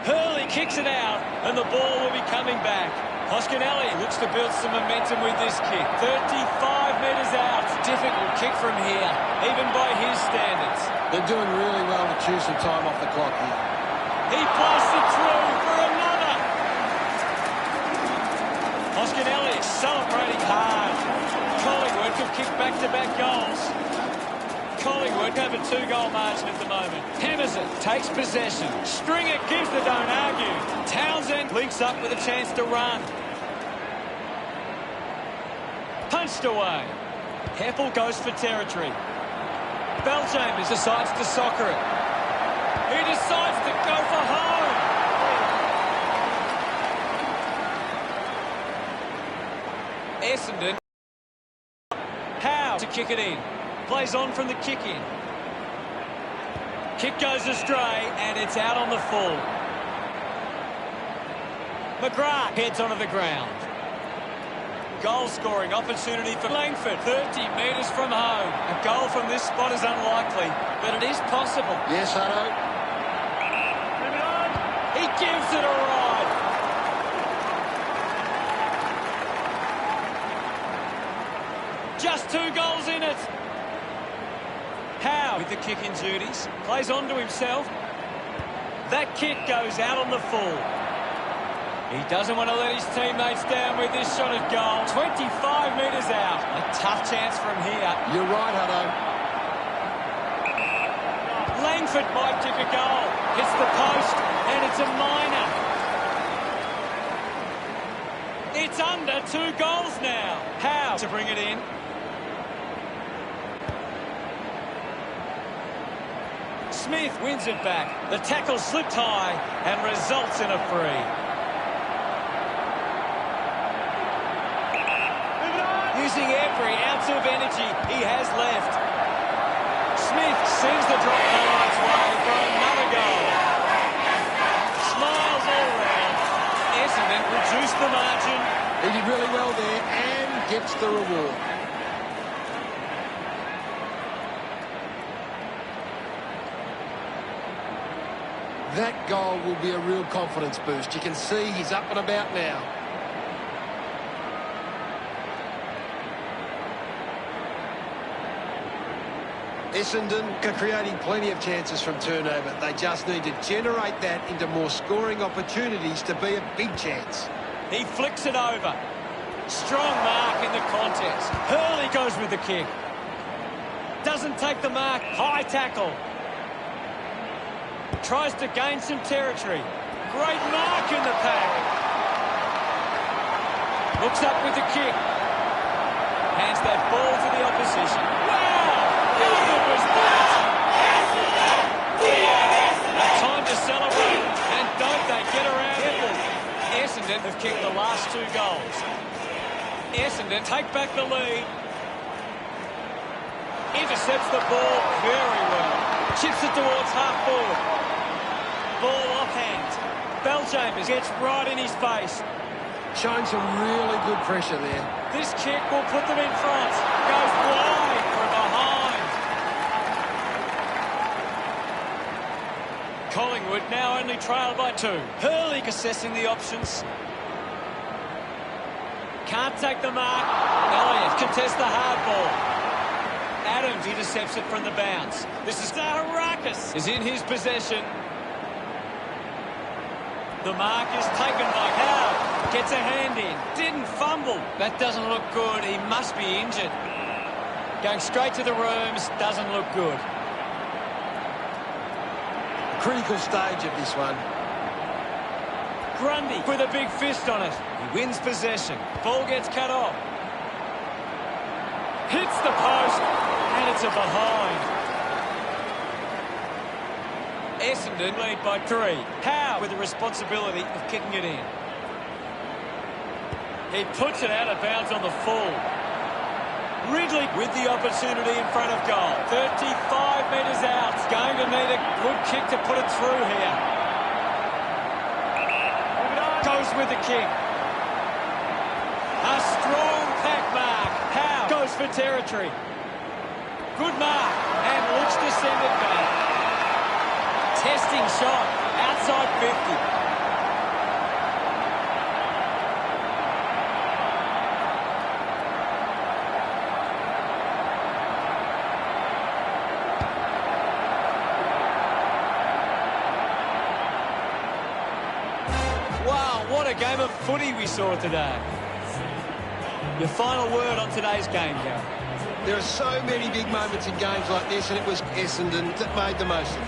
Speaker 1: Hurley kicks it out, and the ball will be coming back. Hoskin Elliott looks to build some momentum with this kick. 35 metres out. Difficult kick from here, even by his standards.
Speaker 2: They're doing really well to choose some time off the clock here.
Speaker 1: He blasts it through for another. Hoskin Elliott celebrating hard. Collingwood could kick back-to-back goals. Collingwood have a 2-goal margin at the moment. Hammers it, takes possession. Stringer gives the don't argue. Townsend links up with a chance to run. Punched away. Heppel goes for territory. Belchambers decides to soccer it. He decides to go for home. Essendon. Howe to kick it in. Plays on from the kick-in. Kick goes astray, and it's out on the full. McGrath heads onto the ground. Goal-scoring opportunity for Langford. 30 metres from home. A goal from this spot is unlikely, but it is possible.
Speaker 2: Yes, Hutto.
Speaker 1: He gives it a ride. Just 2 goals in it. Howe with the kicking duties. Plays on to himself. That kick goes out on the full. He doesn't want to let his teammates down with this shot at goal. 25 metres out. A tough chance from here.
Speaker 2: You're right, Hutto.
Speaker 1: Langford might kick a goal. Hits the post, and it's a minor. It's under 2 goals now. Howe to bring it in. Smith wins it back. The tackle slipped high and results in a free. Using every ounce of energy he has left. Smith sends the drop highlights way for another goal. Smiles all round. Essendon reduced the margin.
Speaker 2: He did really well there and gets the reward. That goal will be a real confidence boost. You can see he's up and about now. Essendon are creating plenty of chances from turnover. They just need to generate that into more scoring opportunities to be a big chance.
Speaker 1: He flicks it over. Strong mark in the contest. Hurley goes with the kick. Doesn't take the mark. High tackle. Tries to gain some territory. Great mark in the pack. Looks up with the kick. Hands that ball to the opposition. Wow! How good was that? Time to celebrate. And don't they get around Heppel. Essendon have kicked the last 2 goals. Essendon take back the lead. Intercepts the ball very well. Chips it towards half forward. Ball offhand. Belchambers gets right in his face.
Speaker 2: Showing some really good pressure there.
Speaker 1: This kick will put them in front. Goes wide from behind. Collingwood now only trailed by 2. Hurley assessing the options. Can't take the mark. Elliott contests the hard ball. Adams intercepts it from the bounce. This is Zaharakis is in his possession. The mark is taken by Howe. Gets a hand in. Didn't fumble. That doesn't look good. He must be injured. Going straight to the rooms. Doesn't look good.
Speaker 2: Critical stage of this one.
Speaker 1: Grundy with a big fist on it. He wins possession. Ball gets cut off. Hits the post, and it's a behind. Essendon lead by 3. Howe with the responsibility of kicking it in. He puts it out of bounds on the full. Ridley with the opportunity in front of goal. 35 metres out. It's going to need a good kick to put it through here. Goes with the kick. A strong pack mark. Howe goes for territory. Good mark. And looks to send it back. Testing shot. Outside 50. What a game of footy we saw today. Your final word on today's game, Gary.
Speaker 2: There are so many big moments in games like this, and it was Essendon that made the most of it.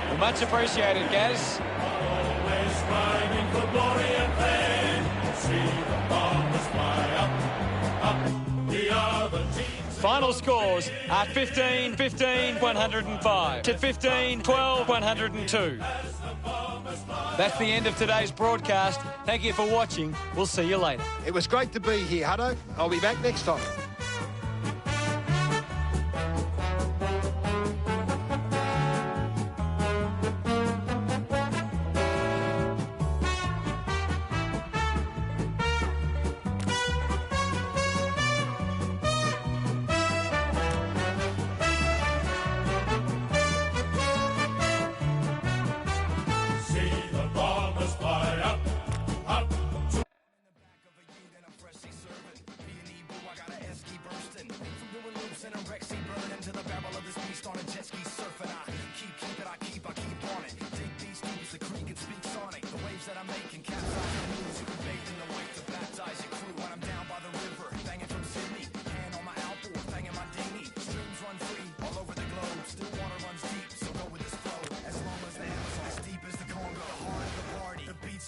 Speaker 1: Well, much appreciated, Gaz.
Speaker 4: Always striving for glory and fame. See the Bombers fly up the other team's
Speaker 1: Final scores are 15-15, 105 to 15-12, 102. That's the end of today's broadcast. Thank you for watching. We'll see you later.
Speaker 2: It was great to be here, Hutto. I'll be back next time.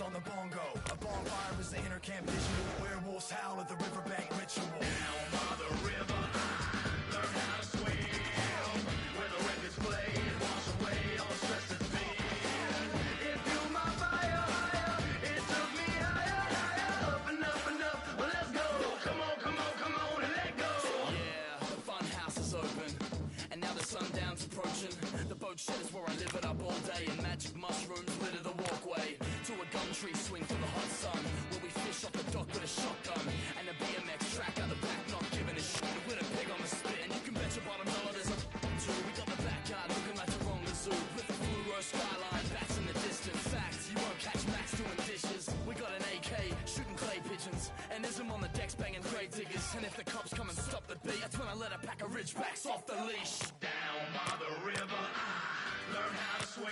Speaker 4: On the bongo, a bonfire is the inner camp visual. Werewolves howl at the riverbank ritual. Down by the river, I learned how to swim. Where the records play and wash away all the stress that's been. It fueled my fire higher. It took me higher, higher, up and up and up. Well, let's go. Come on, come on, come on and let go. Yeah, the fun house is open, and now the sundown's approaching. The boat shed is where I live it up all day, and magic mushrooms litter the walkway. To a gum tree swing for the hot sun, where we fish off the dock with a shotgun, and a BMX track out the back, not giving a shit. With a pig on the spit, and you can bet your bottom dollar there's a too. We got the backyard looking like the wrong zoo, with the fluoro skyline, bats in the distance. Facts, you won't catch Max doing dishes. We got an AK shooting clay pigeons, and Ism on the decks banging grave diggers. And if the cops come and stop the beat, that's when I let a pack of ridgebacks off the leash. Down by the river, I learned how to swim.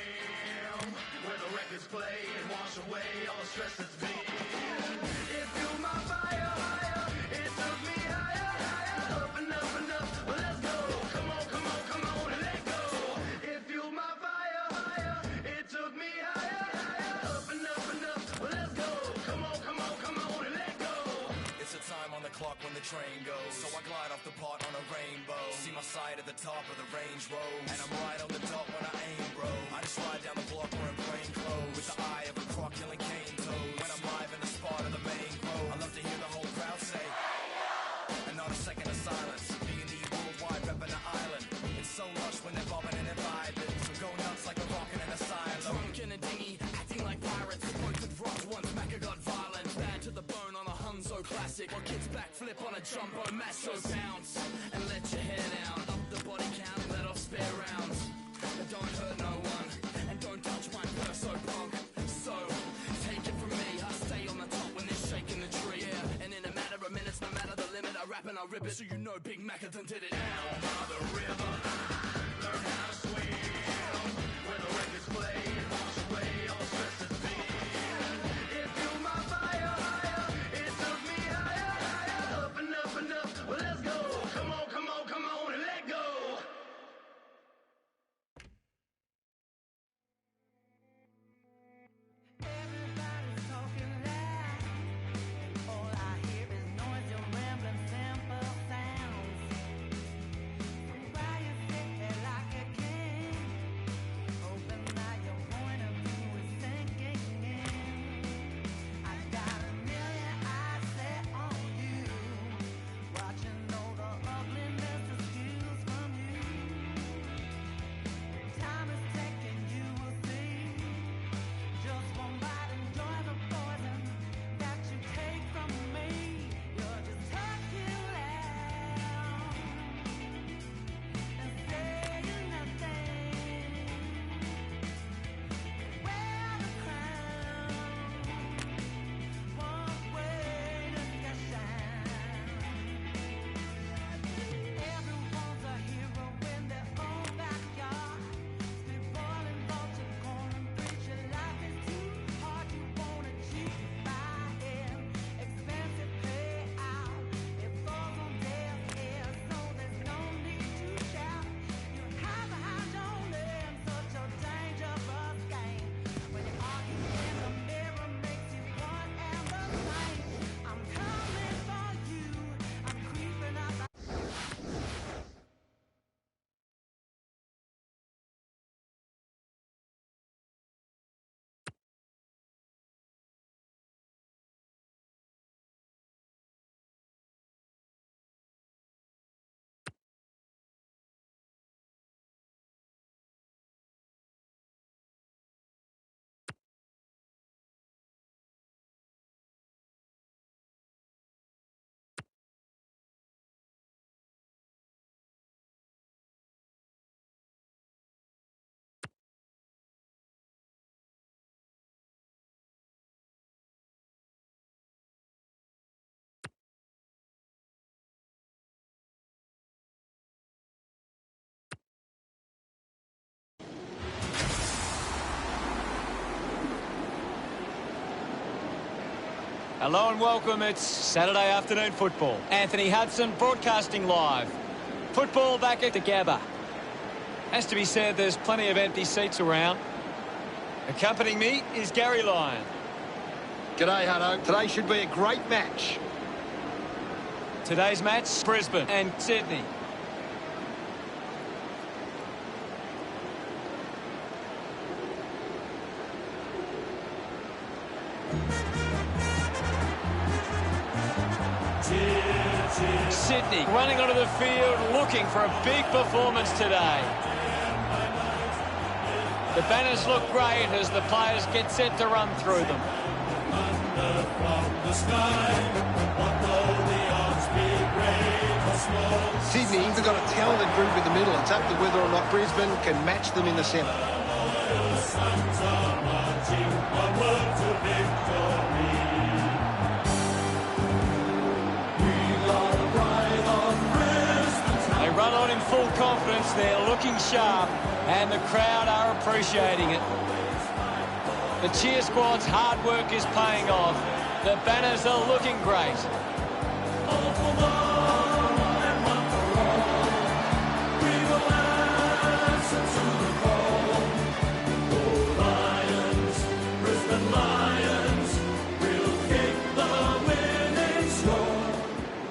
Speaker 4: Where the records play and wash away all the stress that's been. It fueled my fire higher. It took me higher, higher, up and up and up. Well, let's go. Come on, come on, come on and let go. It fueled my fire higher. It took me higher, higher, up and up and up. Well, let's go. Come on, come on, come on and let go. It's a time on the clock when the train goes, so I glide off the pot on a rainbow. See my sight at the top of the range road, and I'm right on the dot when I aim, bro. I just ride down the block wearing plain clothes, with the eye of a croc killing cane toads. When I'm live in the spot of the main road, I love to hear the whole crowd say, and not a second of silence. B&E worldwide repping the island. It's so lush when they're bobbing and they're vibing, so go nuts like a rockin' in a silo. Drunk in a dinghy, acting like pirates. Both with rocks once, Macca got violent. Bad to the bone on a Hunzo classic, or kids backflip on a jumbo macho. Bounce and let your hair down, up the body count, let off spare rounds. But don't hurt no one, and don't touch my purse, so punk. So, take it from me, I stay on the top when they're shaking the tree. Yeah, and in a matter of minutes, no matter the limit, I rap and I rip it, so you know Big Macca done did it. Down by the river, learn how to swim. Where the records play and wash away all the stress that's been. It fueled my fire higher. It took me higher, higher, up and up and up. Well, let's go. Come on, come on, come on and let go.
Speaker 1: Hello and welcome. It's Saturday afternoon football. Anthony Hudson broadcasting live. Football back at together. Has to be said, there's plenty of empty seats around. Accompanying me is Gary Lyon.
Speaker 2: G'day, Hutto. Today should be a great match.
Speaker 1: Today's match, Brisbane and Sydney. Sydney running onto the field looking for a big performance today. The banners look great as the players get set to run through them.
Speaker 2: Sydney, they've got a talented group in the middle. It's up to whether or not Brisbane can match them in the centre.
Speaker 1: They run on in full confidence. They're looking sharp, and the crowd are appreciating it. The cheer squad's hard work is paying off. The banners are looking great.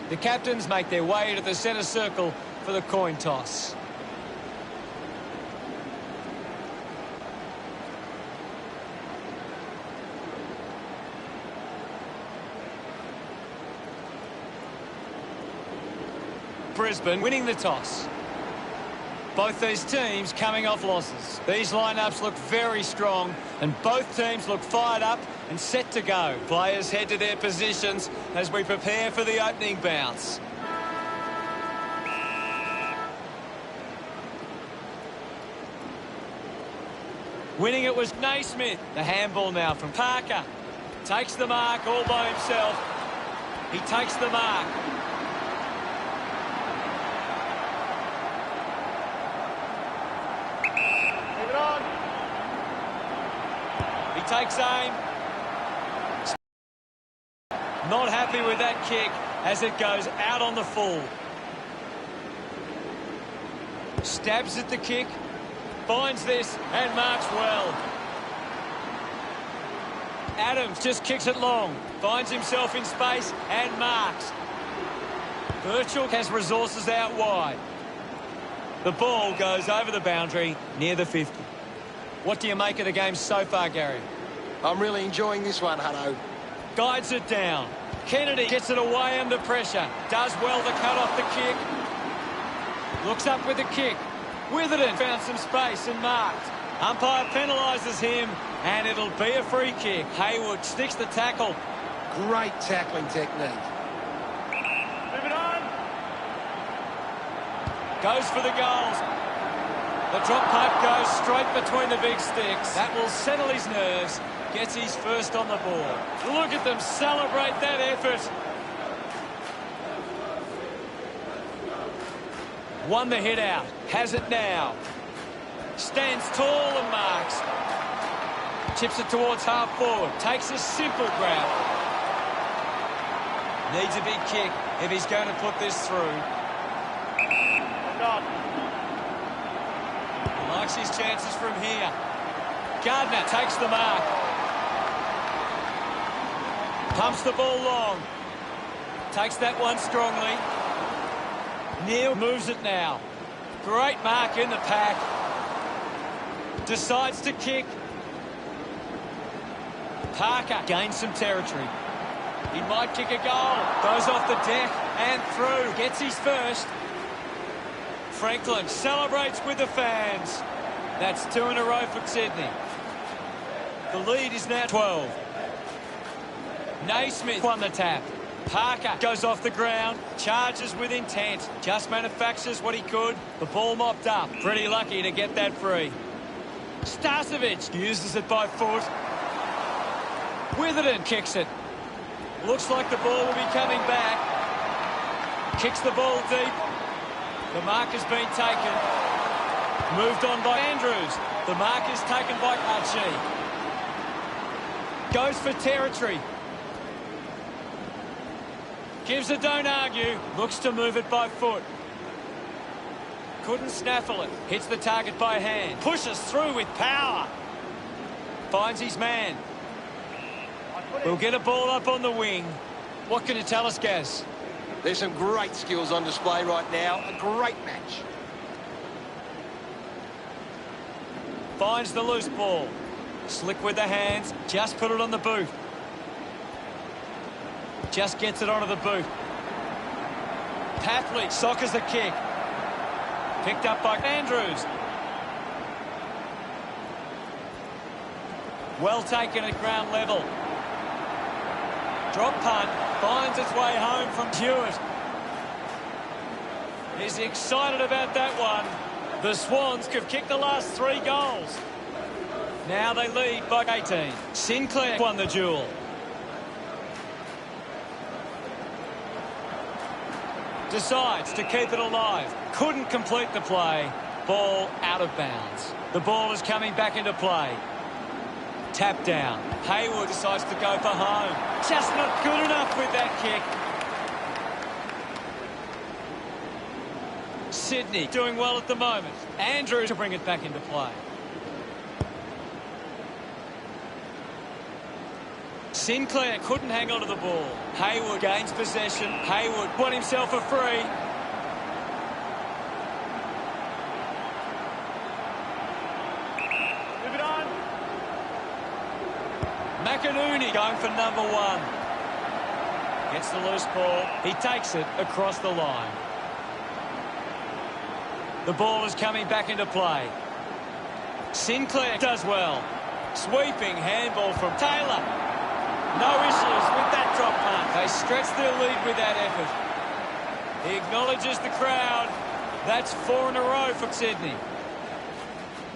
Speaker 1: The captains make their way to the centre circle for the coin toss. Brisbane winning the toss. Both these teams coming off losses. These lineups look very strong and both teams look fired up and set to go. Players head to their positions as we prepare for the opening bounce. Winning it was Naismith. The handball now from Parker. Takes the mark all by himself. He takes the mark. Takes aim. Not happy with that kick as it goes out on the full. Stabs at the kick. Finds this and marks well. Adams just kicks it long. Finds himself in space and marks. Birchall has resources out wide. The ball goes over the boundary near the 50. What do you make of the game so far, Gary?
Speaker 2: I'm really enjoying this one, Hutto.
Speaker 1: Guides it down. Kennedy gets it away under pressure. Does well to cut off the kick. Looks up with the kick. Witherden found some space and marked. Umpire penalises him, and it'll be a free kick. Hayward sticks the tackle.
Speaker 2: Great tackling technique.
Speaker 1: Move it on. Goes for the goals. The drop pipe goes straight between the big sticks. That will settle his nerves. Gets his first on the ball. Look at them celebrate that effort. Won the hit out. Has it now. Stands tall and marks. Chips it towards half forward. Takes a simple grab. Needs a big kick if he's going to put this through. Likes his chances from here. Gardner takes the mark. Pumps the ball long. Takes that one strongly. Neal moves it now. Great mark in the pack. Decides to kick. Parker gains some territory. He might kick a goal. Goes off the deck and through. Gets his first. Franklin celebrates with the fans. That's 2 in a row for Sydney. The lead is now 12. Naismith won the tap. Parker goes off the ground, charges with intent, just manufactures what he could. The ball mopped up. Pretty lucky to get that free. Starcevic uses it by foot. Witherden kicks it. Looks like the ball will be coming back. Kicks the ball deep. The mark has been taken. Moved on by Andrews. The mark is taken by Archie. Goes for territory. Gives a don't argue. Looks to move it by foot. Couldn't snaffle it. Hits the target by hand. Pushes through with power. Finds his man. We'll get a ball up on the wing. What can you tell us, Gaz?
Speaker 3: There's some great skills on display right now. A great match.
Speaker 1: Finds the loose ball. Slick with the hands. Just put it on the boot. Just gets it onto the boot. Tapley soccers a kick. Picked up by Andrews. Well taken at ground level. Drop punt. Finds its way home from Hewitt. He's excited about that one. The Swans could kick the last 3 goals. Now they lead by 18. Sinclair won the duel. Decides to keep it alive. Couldn't complete the play. Ball out of bounds. The ball is coming back into play. Tap down. Hayward decides to go for home. Just not good enough with that kick. Sydney doing well at the moment. Andrews to bring it back into play. Sinclair couldn't hang on to the ball. Hayward gains possession. Hayward won himself a free. Move it on. McInerney going for number 1. Gets the loose ball. He takes it across the line. The ball is coming back into play. Sinclair does well. Sweeping handball from Taylor. No issues with that drop punt. They stretch their lead with that effort. He acknowledges the crowd. That's 4 in a row for Sydney.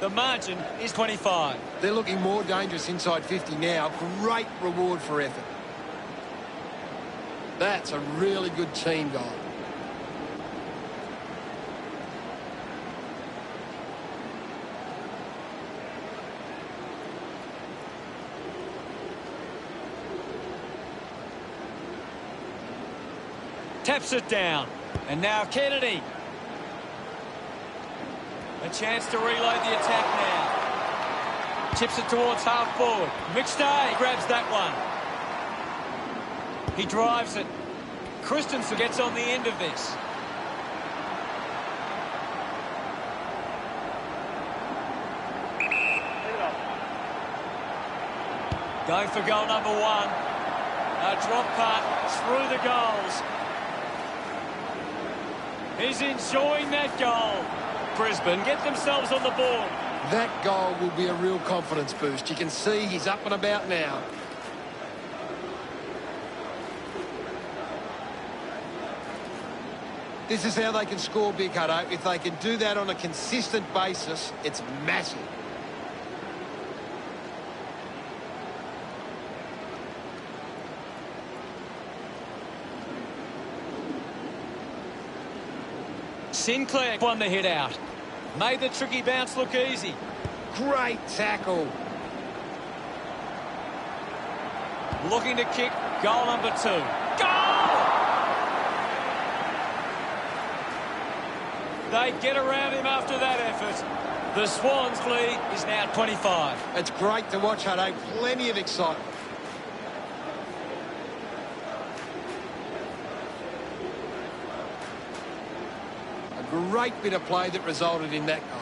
Speaker 1: The margin is 25.
Speaker 2: They're looking more dangerous inside 50 now. Great reward for effort. That's a really good team goal.
Speaker 1: Taps it down. And now Kennedy. A chance to reload the attack now. Chips it towards half forward. McStay grabs that one. He drives it. Christensen gets on the end of this. Going for goal number 1. A drop punt through the goals. He's enjoying that goal. Brisbane get themselves on the board.
Speaker 2: That goal will be a real confidence boost. You can see he's up and about now. This is how they can score big, Hutto. If they can do that on a consistent basis, it's massive.
Speaker 1: Sinclair won the hit out. Made the tricky bounce look easy.
Speaker 2: Great tackle.
Speaker 1: Looking to kick goal number 2. Goal! They get around him after that effort. The Swans' lead is now 25.
Speaker 2: It's great to watch, Hutto. Plenty of excitement. Great bit of play that resulted in that goal.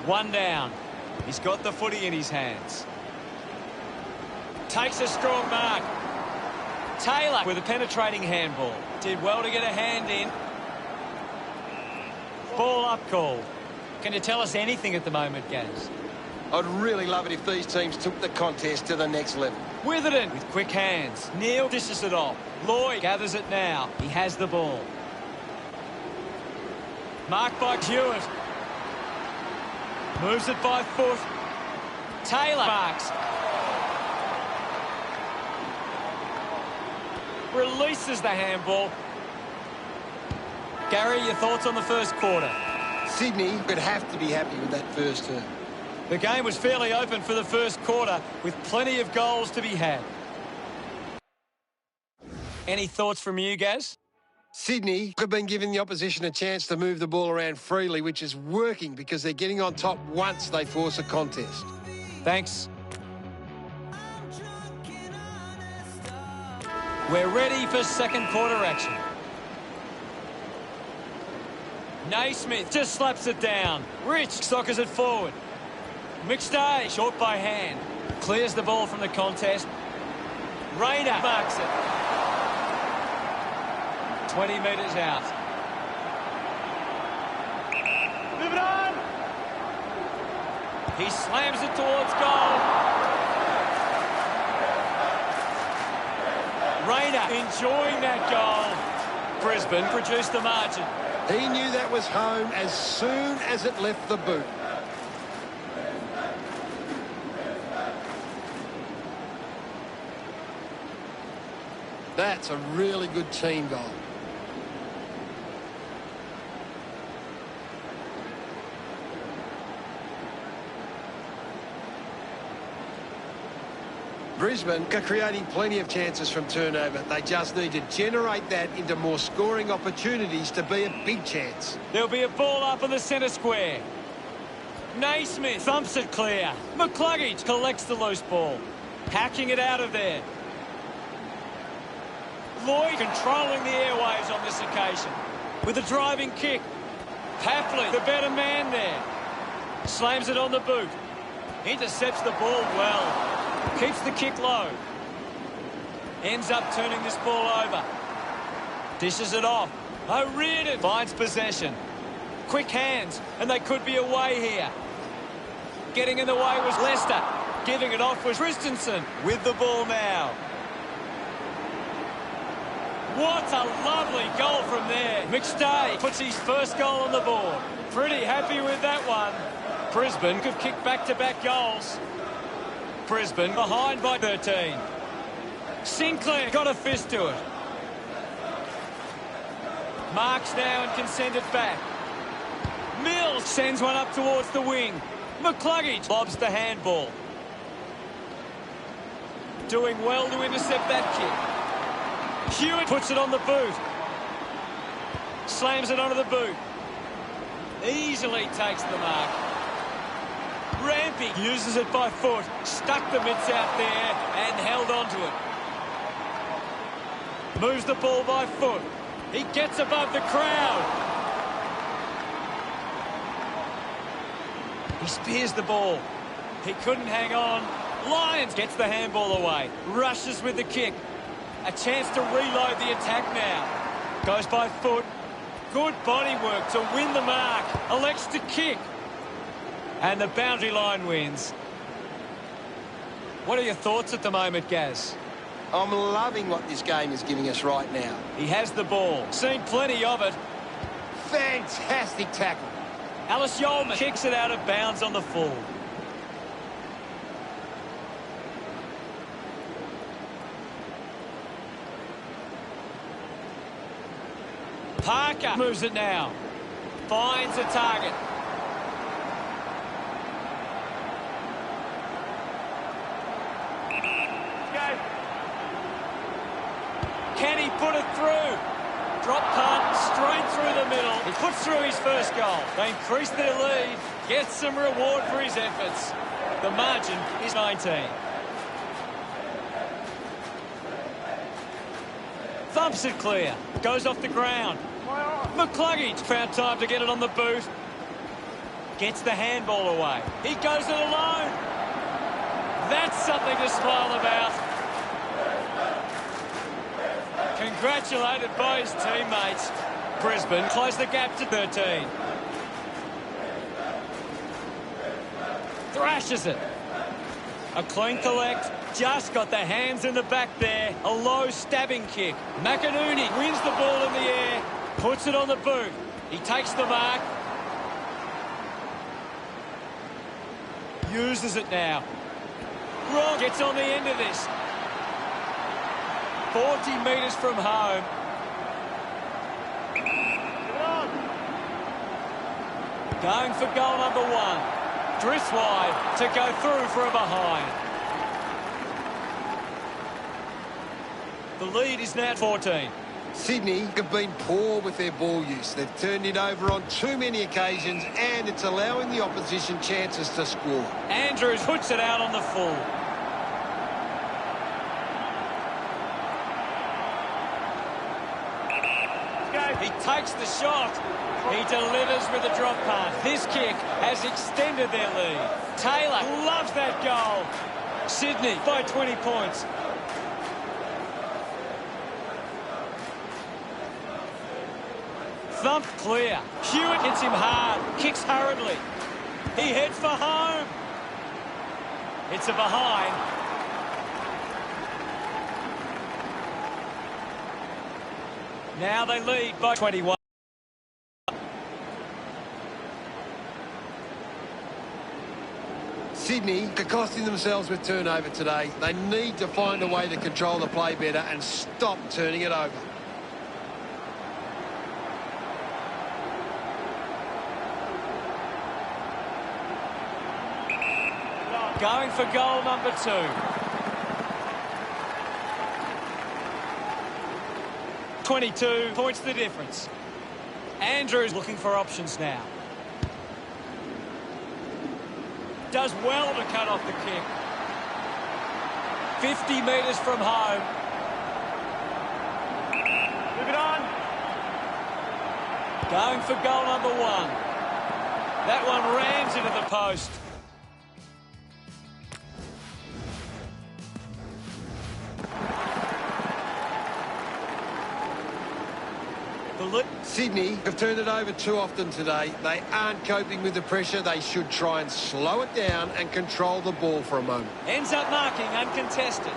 Speaker 1: One down. He's got the footy in his hands. Takes a strong mark. Taylor with a penetrating handball. Did well to get a hand in. Ball up call. Can you tell us anything at the moment, Gaz?
Speaker 3: I'd really love it if these teams took the contest to the next level.
Speaker 1: Witherden with quick hands. Neil dishes it off. Lloyd gathers it now. He has the ball. Marked by Hewitt. Moves it by foot. Taylor marks. Releases the handball. Gary, your thoughts on the first quarter?
Speaker 2: Sydney would have to be happy with that first term.
Speaker 1: The game was fairly open for the first quarter with plenty of goals to be had. Any thoughts from you, Gaz?
Speaker 2: Sydney have been giving the opposition a chance to move the ball around freely, which is working because they're getting on top once they force a contest.
Speaker 1: Thanks. We're ready for second quarter action. Naismith just slaps it down. Rich soccers it forward. McStay, short by hand. Clears the ball from the contest. Rayner marks it. 20 metres out. Move it on! He slams it towards goal. Rayner enjoying that goal. Brisbane produced the margin.
Speaker 2: He knew that was home as soon as it left the boot. That's a really good team goal. Brisbane are creating plenty of chances from turnover. They just need to generate that into more scoring opportunities to be a big chance.
Speaker 1: There'll be a ball up in the centre square. Naismith thumps it clear. McCluggage collects the loose ball. Hacking it out of there. Lloyd controlling the airwaves on this occasion. With a driving kick. Papley, the better man there. Slams it on the boot. Intercepts the ball well. Keeps the kick low. Ends up turning this ball over. Dishes it off. O'Riordan finds possession. Quick hands, and they could be away here. Getting in the way was Leicester. Giving it off was Christensen with the ball now. What a lovely goal from there. McStay puts his first goal on the board. Pretty happy with that one. Brisbane could kick back-to-back goals. Brisbane behind by 13. Sinclair got a fist to it. Marks now and can send it back. Mills sends one up towards the wing. McCluggage lobs the handball. Doing well to intercept that kick. Hewitt puts it on the boot. Slams it onto the boot. Easily takes the mark. Rampy uses it by foot. Stuck the mitts out there and held onto it. Moves the ball by foot. He gets above the crowd. He spears the ball. He couldn't hang on. Lyons gets the handball away. Rushes with the kick. A chance to reload the attack now. Goes by foot. Good body work to win the mark. Elects to kick. And the boundary line wins. What are your thoughts at the moment, Gaz?
Speaker 3: I'm loving what this game is giving us right now.
Speaker 1: He has the ball. Seen plenty of it.
Speaker 2: Fantastic tackle.
Speaker 1: Alice Yeoman kicks it out of bounds on the full. Parker moves it now. Finds a target. Can he put it through? Drop punt, straight through the middle. He puts through his first goal. They increase their lead. Gets some reward for his efforts. The margin is 19. Thumps it clear. Goes off the ground. McCluggage found time to get it on the boot. Gets the handball away. He goes it alone. That's something to smile about. Congratulated by his teammates. Brisbane close the gap to 13. Thrashes it. A clean collect. Just got the hands in the back there. A low stabbing kick. McInerney wins the ball in the air. Puts it on the boot. He takes the mark. Uses it now. Rob gets on the end of this. 40 metres from home. Going for goal number 1. Drifts wide to go through for a behind. The lead is now 14.
Speaker 2: Sydney have been poor with their ball use. They've turned it over on too many occasions, and it's allowing the opposition chances to score.
Speaker 1: Andrews puts it out on the full. He takes the shot. He delivers with a drop punt. This kick has extended their lead. Taylor loves that goal. Sydney by 20 points. Thumped clear. Hewitt hits him hard. Kicks hurriedly. He heads for home. It's a behind. Now they lead by 21.
Speaker 2: Sydney are costing themselves with turnover today. They need to find a way to control the play better and stop turning it over.
Speaker 1: Going for goal number 2. .22 points the difference. Andrews looking for options now. Does well to cut off the kick. 50 metres from home. Move it on. Going for goal number 1. That one rams into the post.
Speaker 2: Sydney have turned it over too often today. They aren't coping with the pressure. They should try and slow it down and control the ball for a moment.
Speaker 1: Ends up marking uncontested.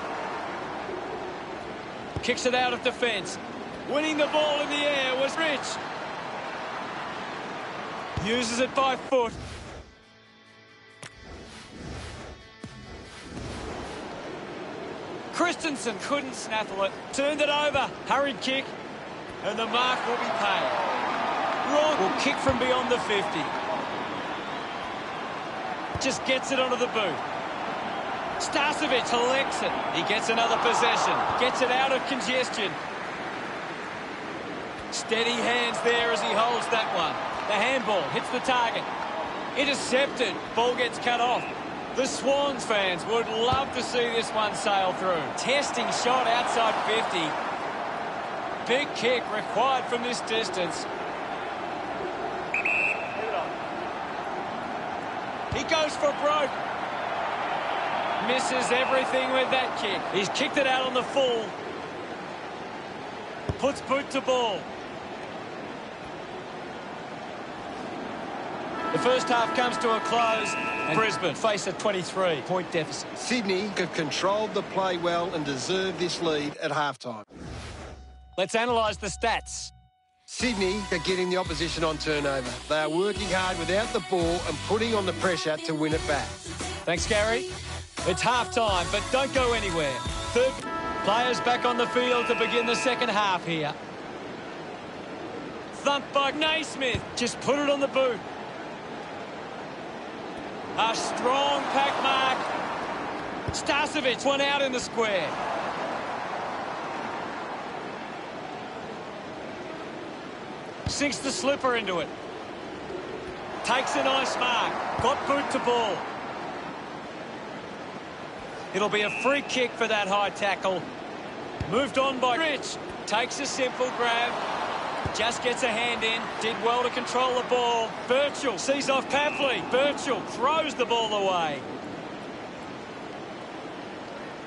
Speaker 1: Kicks it out of defence. Winning the ball in the air was Rich. Uses it by foot. Christensen couldn't snaffle it. Turned it over. Hurried kick. And the mark will be paid. Wrong will kick from beyond the 50. Just gets it onto the boot. Starcevic collects it. He gets another possession. Gets it out of congestion. Steady hands there as he holds that one. The handball hits the target. Intercepted. Ball gets cut off. The Swans fans would love to see this one sail through. Testing shot outside 50. Big kick required from this distance. He goes for broke. Misses everything with that kick. He's kicked it out on the full. Puts boot to ball. The first half comes to a close. And Brisbane face a 23-point deficit.
Speaker 2: Sydney have controlled the play well and deserve this lead at halftime.
Speaker 1: Let's analyse the stats.
Speaker 2: Sydney are getting the opposition on turnover. They are working hard without the ball and putting on the pressure to win it back.
Speaker 1: Thanks, Gary. It's half-time, but don't go anywhere. Third players back on the field to begin the second half here. Thumped by Naismith. Just put it on the boot. A strong pack mark. Starcevic, one out in the square. Sinks the slipper into it. Takes a nice mark. Got boot to ball. It'll be a free kick for that high tackle. Moved on by Rich. Takes a simple grab. Just gets a hand in. Did well to control the ball. Birchall sees off Papley. Birchall throws the ball away.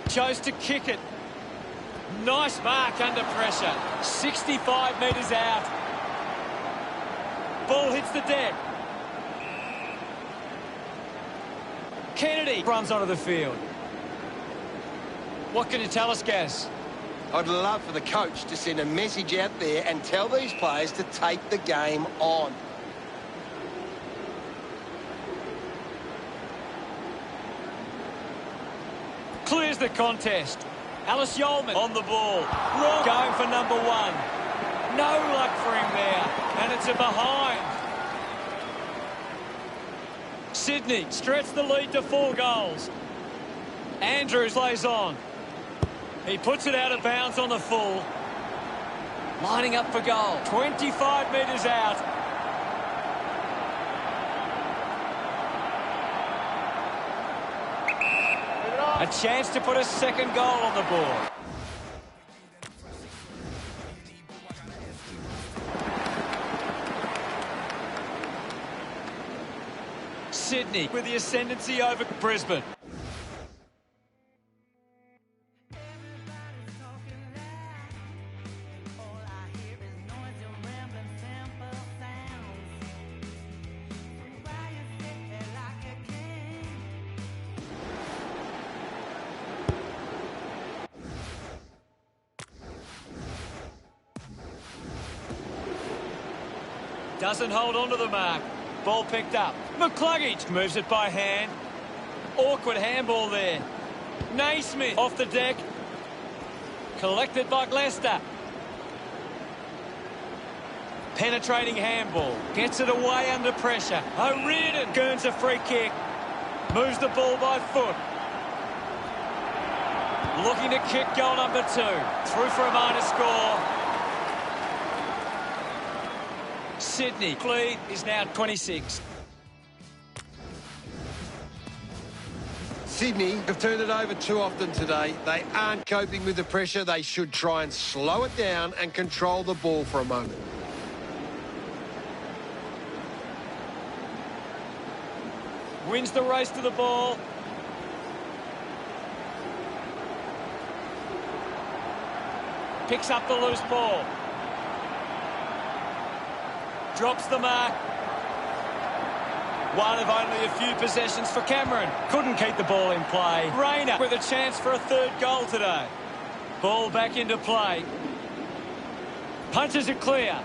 Speaker 1: Chose to kick it. Nice mark under pressure. 65 metres out. Ball hits the deck. Kennedy runs onto the field. What can you tell us, Gaz?
Speaker 3: I'd love for the coach to send a message out there and tell these players to take the game on.
Speaker 1: Clears the contest. Alice Yeoman on the ball. Wrong. Going for number 1. No luck for him there. And it's a behind. Sydney stretch the lead to 4 goals. Andrews plays on. He puts it out of bounds on the full. Lining up for goal. 25 metres out. A chance to put a second goal on the board. Sydney with the ascendancy over Brisbane. Doesn't hold on to the mark. Ball picked up. McCluggage moves it by hand. Awkward handball there. Naismith off the deck. Collected by Leicester. Penetrating handball. Gets it away under pressure. O'Riordan earns a free kick. Moves the ball by foot. Looking to kick goal number 2. Through for a minor score. Sydney lead is now 26.
Speaker 2: Sydney have turned it over too often today. They aren't coping with the pressure. They should try and slow it down and control the ball for a moment.
Speaker 1: Wins the race to the ball. Picks up the loose ball. Drops the mark. One of only a few possessions for Cameron. Couldn't keep the ball in play. Rayner with a chance for a 3rd goal today. Ball back into play. Punches it clear.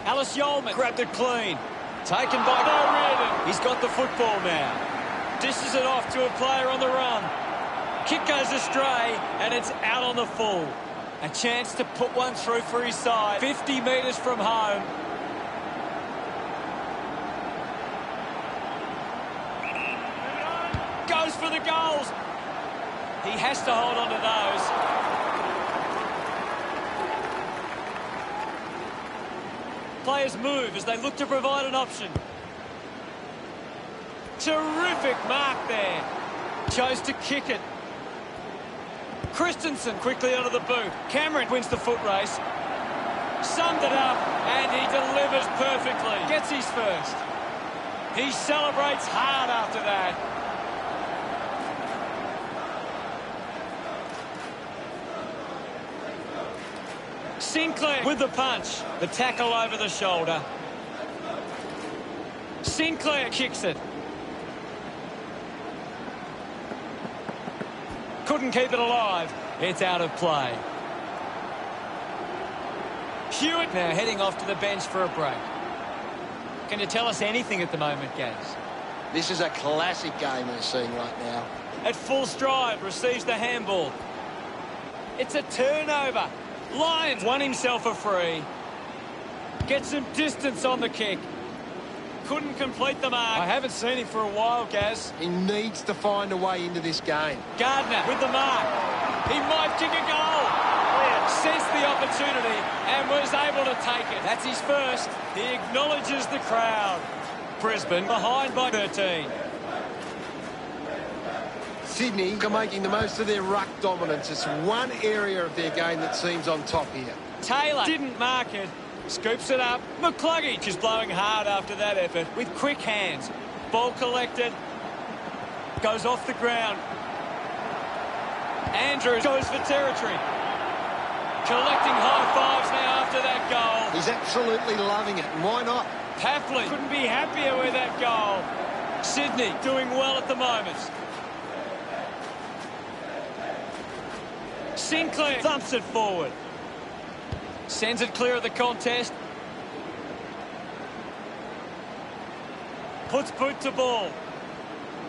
Speaker 1: Alice Yeoman grabbed it clean. Taken by O'Riordan. He's got the football now. Dishes it off to a player on the run. Kick goes astray and it's out on the full. A chance to put one through for his side. 50 metres from home. Goes for the goals. He has to hold on to those. Players move as they look to provide an option. Terrific mark there. Chose to kick it. Christensen quickly onto the boot. Cameron wins the foot race. Summed it up and he delivers perfectly. Gets his first. He celebrates hard after that. Sinclair with the punch. The tackle over the shoulder. Sinclair kicks it. Couldn't keep it alive. It's out of play. Hewitt now heading off to the bench for a break. Can you tell us anything at the moment, Gaz?
Speaker 3: This is a classic game we're seeing right now.
Speaker 1: At full stride, receives the handball. It's a turnover. Lyons won himself a free. Gets some distance on the kick. Couldn't complete the mark. I haven't seen him for a while, Gaz.
Speaker 2: He needs to find a way into this game.
Speaker 1: Gardner with the mark. He might kick a goal. Sensed the opportunity and was able to take it. That's his first. He acknowledges the crowd. Brisbane behind by 13.
Speaker 2: Sydney are making the most of their ruck dominance. It's one area of their game that seems on top here.
Speaker 1: Taylor didn't mark it. Scoops it up. McCluggage is blowing hard after that effort with quick hands. Ball collected. Goes off the ground. Andrews goes for territory. Collecting high fives now after that goal.
Speaker 2: He's absolutely loving it, and why not?
Speaker 1: Papley couldn't be happier with that goal. Sydney doing well at the moment. Sinclair thumps it forward. Sends it clear of the contest. Puts boot to ball.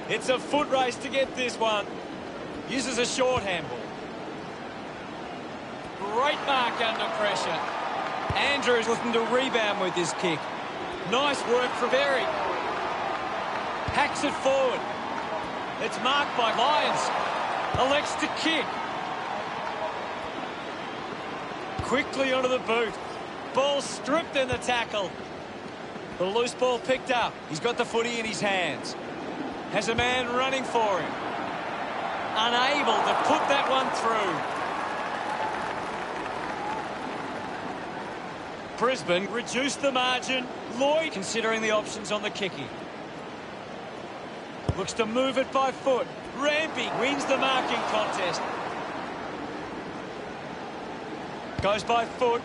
Speaker 1: It's a foot race to get this one. Uses a short handball. Great mark under pressure. Andrews looking to rebound with this kick. Nice work from Berry. Hacks it forward. It's marked by Lyons. Elects to kick. Quickly onto the boot. Ball stripped in the tackle. The loose ball picked up. He's got the footy in his hands. Has a man running for him. Unable to put that one through. Brisbane reduced the margin. Lloyd considering the options on the kicking. Looks to move it by foot. Rampy wins the marking contest. Goes by foot.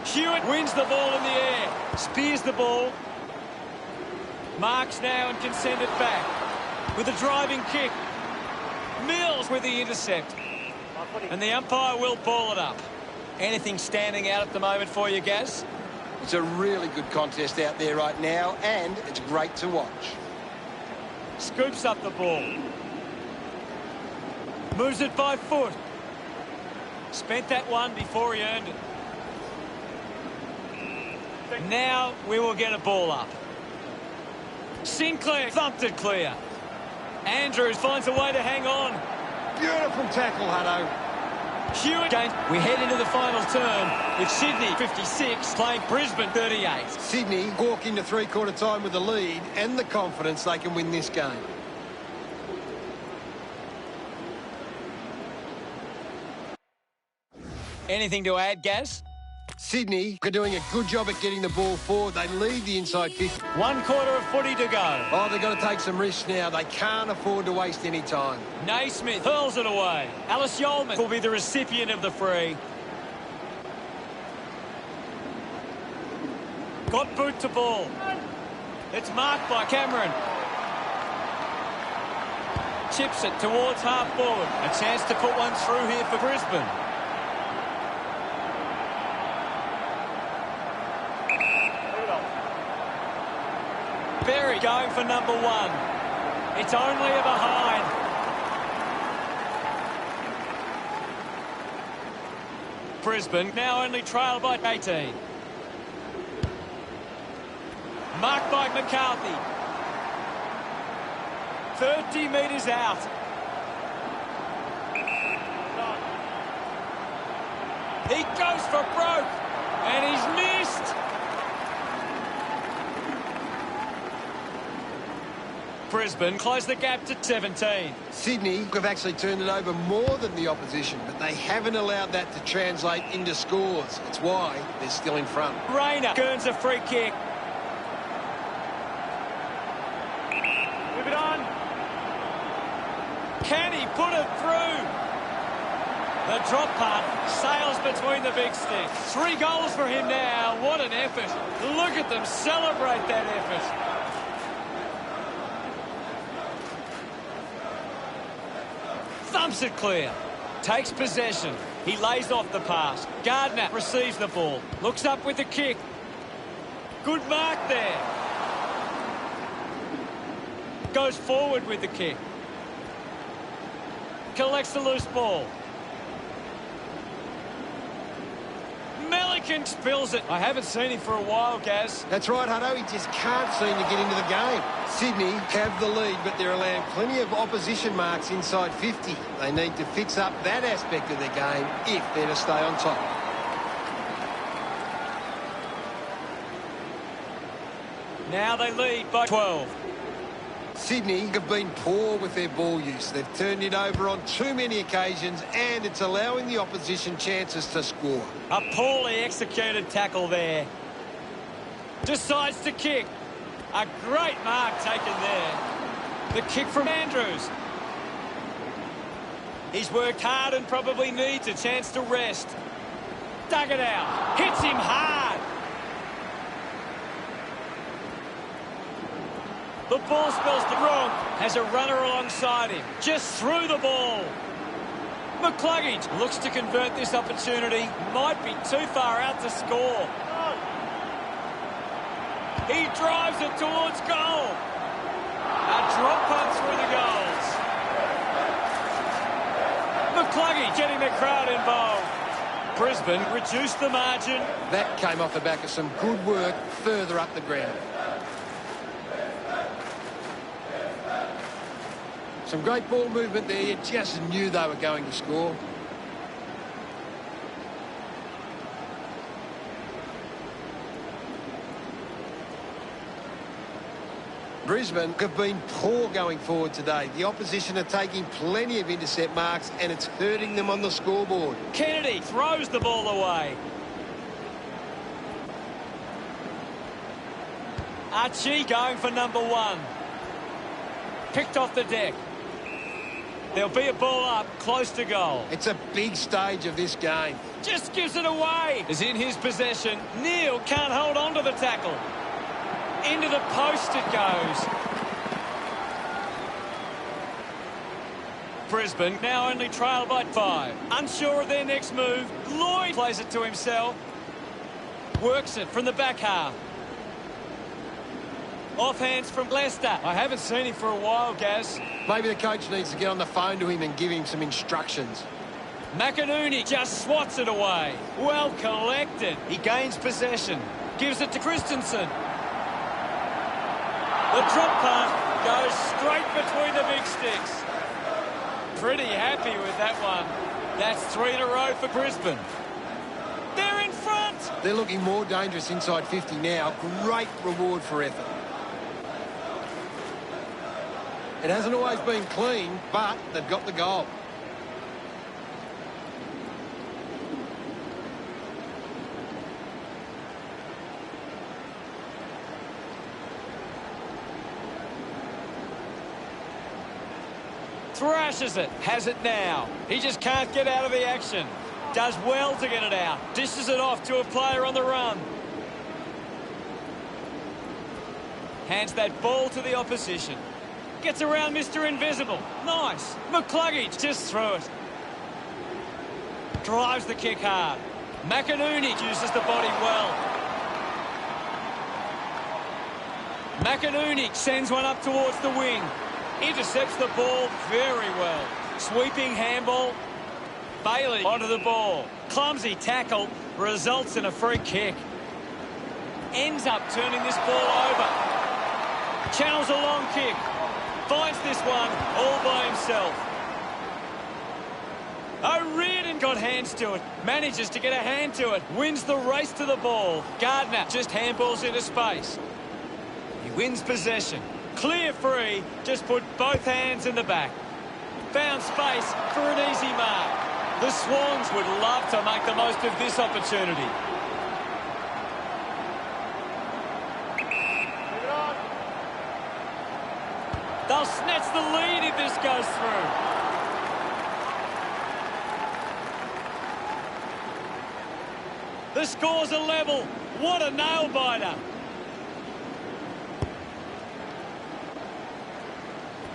Speaker 1: Hewitt wins the ball in the air. Spears the ball. Marks now and can send it back. With a driving kick. Mills with the intercept. And the umpire will ball it up. Anything standing out at the moment for you, Gaz?
Speaker 3: It's a really good contest out there right now, and it's great to watch.
Speaker 1: Scoops up the ball. Moves it by foot. Spent that one before he earned it. Now we will get a ball up. Sinclair thumped it clear. Andrews finds a way to hang on.
Speaker 2: Beautiful tackle, Hutto.
Speaker 1: Hewitt. We head into the final term with Sydney 56 playing Brisbane 38.
Speaker 2: Sydney walk into three-quarter time with the lead and the confidence they can win this game.
Speaker 1: Anything to add, Gaz?
Speaker 2: Sydney are doing a good job at getting the ball forward. They lead the inside 50.
Speaker 1: 1 quarter of footy to go.
Speaker 2: Oh, they've got to take some risks now. They can't afford to waste any time.
Speaker 1: Naismith hurls it away. Alice Yeoman will be the recipient of the free. Got boot to ball. It's marked by Cameron. Chips it towards half forward. A chance to put one through here for Brisbane. Berry going for number 1. It's only a behind. Brisbane now only trail by 18. Marked by McCarthy. 30 metres out. He goes for broke. And he's missed. Brisbane close the gap to 17.
Speaker 2: Sydney have actually turned it over more than the opposition, but they haven't allowed that to translate into scores. It's why they're still in front.
Speaker 1: Rayner earns a free kick. Move it on. Can he put it through? The drop punt sails between the big sticks. 3 goals for him now. What an effort. Look at them celebrate that effort. Thumps it clear. Takes possession. He lays off the pass. Gardner receives the ball. Looks up with the kick. Good mark there. Goes forward with the kick. Collects the loose ball. Melican spills it. I haven't seen him for a while, Gaz.
Speaker 2: That's right, Hutto. He just can't seem to get into the game. Sydney have the lead, but they're allowing plenty of opposition marks inside 50. They need to fix up that aspect of their game if they're to stay on top.
Speaker 1: Now they lead by 12.
Speaker 2: Sydney have been poor with their ball use. They've turned it over on too many occasions, and it's allowing the opposition chances to score.
Speaker 1: A poorly executed tackle there. Decides to kick. A great mark taken there. The kick from Andrews. He's worked hard and probably needs a chance to rest. Dug it out. Hits him hard. The ball spells the wrong. Has a runner alongside him. Just threw the ball. McCluggage looks to convert this opportunity. Might be too far out to score. He drives it towards goal. A drop punt through the goals. McCluggage getting the crowd involved. Brisbane reduced the margin.
Speaker 2: That came off the back of some good work further up the ground. Some great ball movement there. You just knew they were going to score. Brisbane have been poor going forward today. The opposition are taking plenty of intercept marks and it's hurting them on the scoreboard.
Speaker 1: Kennedy throws the ball away. Archie going for number 1. Picked off the deck. There'll be a ball up close to goal.
Speaker 2: It's a big stage of this game.
Speaker 1: Just gives it away. Is in his possession. Neil can't hold on to the tackle. Into the post it goes. Brisbane now only trail by 5. Unsure of their next move. Lloyd plays it to himself. Works it from the back half. Off hands from Leicester. I haven't seen him for a while, Gaz.
Speaker 2: Maybe the coach needs to get on the phone to him and give him some instructions.
Speaker 1: McInerney just swats it away. Well collected. He gains possession. Gives it to Christensen. The drop punt goes straight between the big sticks. Pretty happy with that one. That's 3 in a row for Brisbane. They're in front.
Speaker 2: They're looking more dangerous inside 50 now. Great reward for effort. It hasn't always been clean, but they've got the goal.
Speaker 1: Thrashes it. Has it now. He just can't get out of the action. Does well to get it out. Dishes it off to a player on the run. Hands that ball to the opposition. Gets around Mr. Invisible. Nice. McCluggage just threw it. Drives the kick hard. McInerney uses the body well. McInerney sends one up towards the wing. Intercepts the ball very well. Sweeping handball. Bailey onto the ball. Clumsy tackle results in a free kick. Ends up turning this ball over. Channels a long kick. Finds this one all by himself. O'Riordan got hands to it. Manages to get a hand to it. Wins the race to the ball. Gardner just handballs into space. He wins possession. Clear free. Just put both hands in the back. Found space for an easy mark. The Swans would love to make the most of this opportunity. They'll snatch the lead if this goes through. The score's a level. What a nail-biter.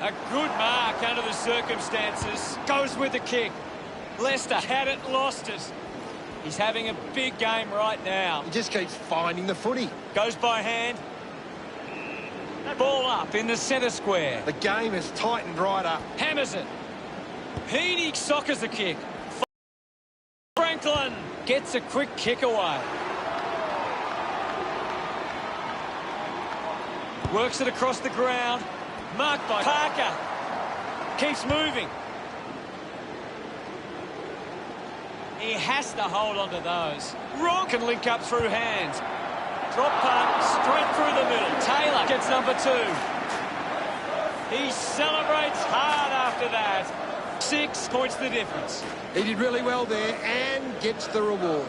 Speaker 1: A good mark under the circumstances. Goes with the kick. Leicester had it, lost it. He's having a big game right now.
Speaker 2: He just keeps finding the footy.
Speaker 1: Goes by hand. Ball up in the centre square.
Speaker 2: The game has tightened right up.
Speaker 1: Hammers it. Heaney soccers the kick. Franklin gets a quick kick away. Works it across the ground. Marked by Parker. Keeps moving. He has to hold on to those. Ron can link up through hands. Drop punt straight through the middle. Taylor gets number 2. He celebrates hard after that. 6 points the difference.
Speaker 2: He did really well there and gets the reward.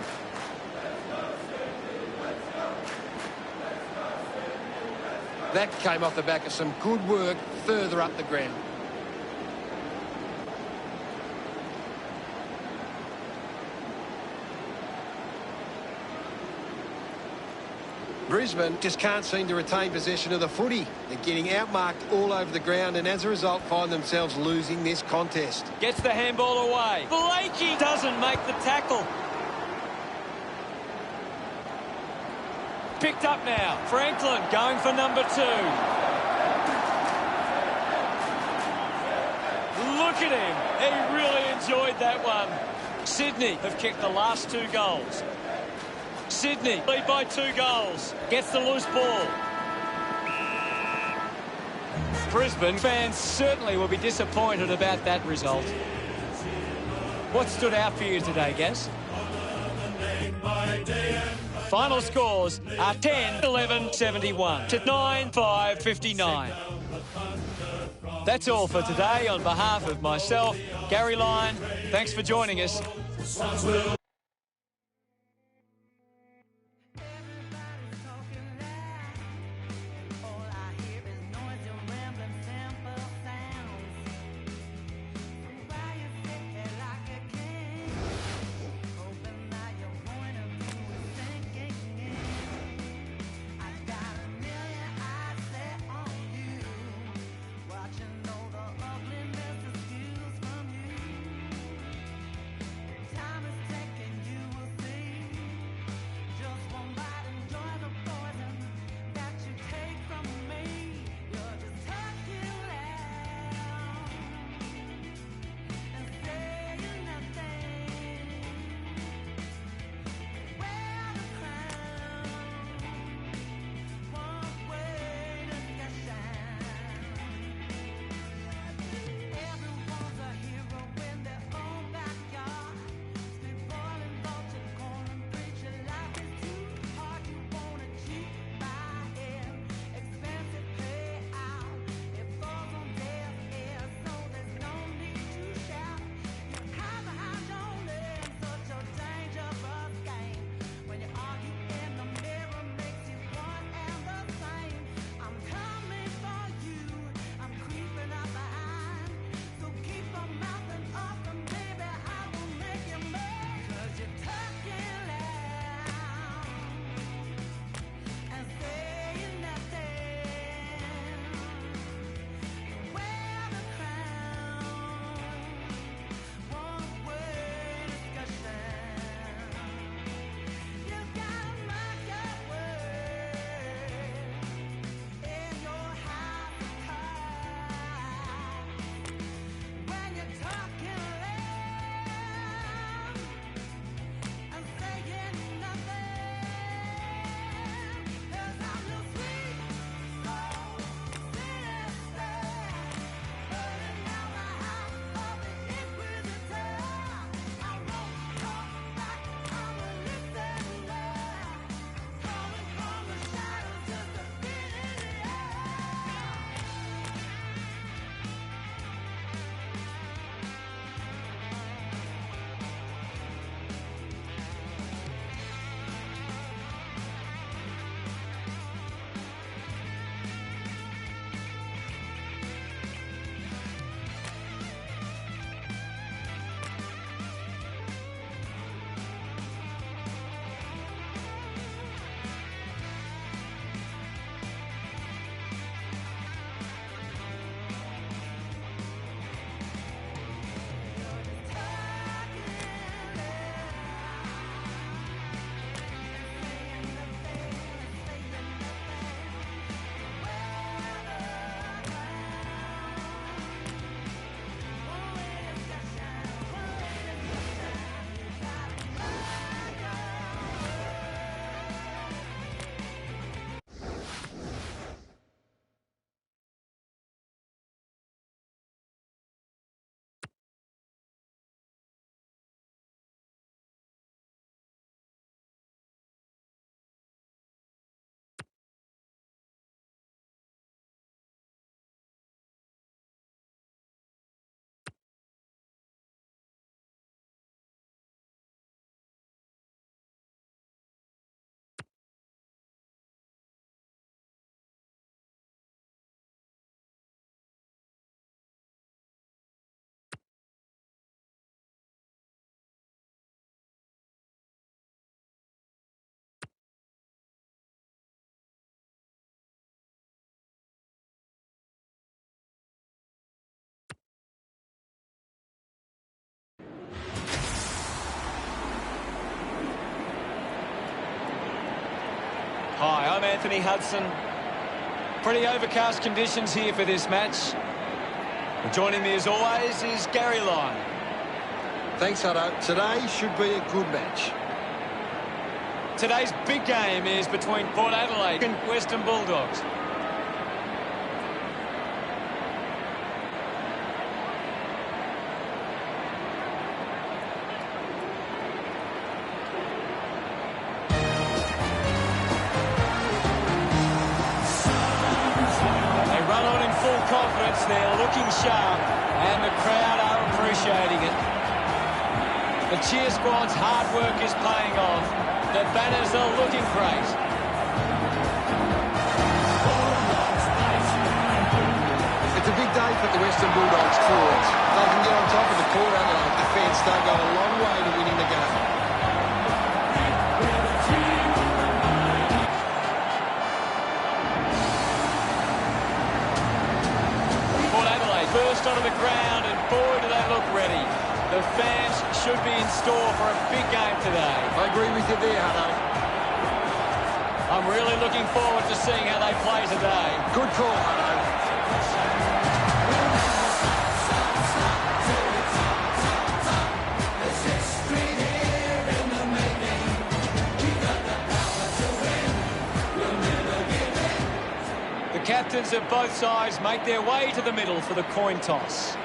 Speaker 2: That came off the back of some good work further up the ground. Brisbane just can't seem to retain possession of the footy. They're getting outmarked all over the ground and as a result find themselves losing this contest.
Speaker 1: Gets the handball away. Blakey doesn't make the tackle. Picked up now. Franklin going for number 2. Look at him. He really enjoyed that one. Sydney have kicked the last 2 goals. Sydney lead by 2 goals. Gets the loose ball. Brisbane fans certainly will be disappointed about that result. What stood out for you today, Gaz? Final scores are 10-11-71 to 9-5-59. That's all for today. On behalf of myself, Gary Lyon, thanks for joining us. Hi, I'm Anthony Hudson. Pretty overcast conditions here for this match. And joining me as always is Gary Lyon.
Speaker 2: Thanks, Hutto. Today should be a good match.
Speaker 1: Today's big game is between Port Adelaide and Western Bulldogs. sharp, and the crowd are appreciating it. The cheer squad's hard work is paying off. The banners are looking great.
Speaker 2: It's a big day for the Western Bulldogs forwards. They can get on top of the court, Adelaide. The fans don't go a long way to winning the game.
Speaker 1: Port Adelaide first onto the ground, and boy, do they look ready. The fans should be in store for a big game today.
Speaker 2: I agree with you there, Hutto.
Speaker 1: I'm really looking forward to seeing how they play today.
Speaker 2: Good call, Hutto.
Speaker 1: The captains of both sides make their way to the middle for the coin toss.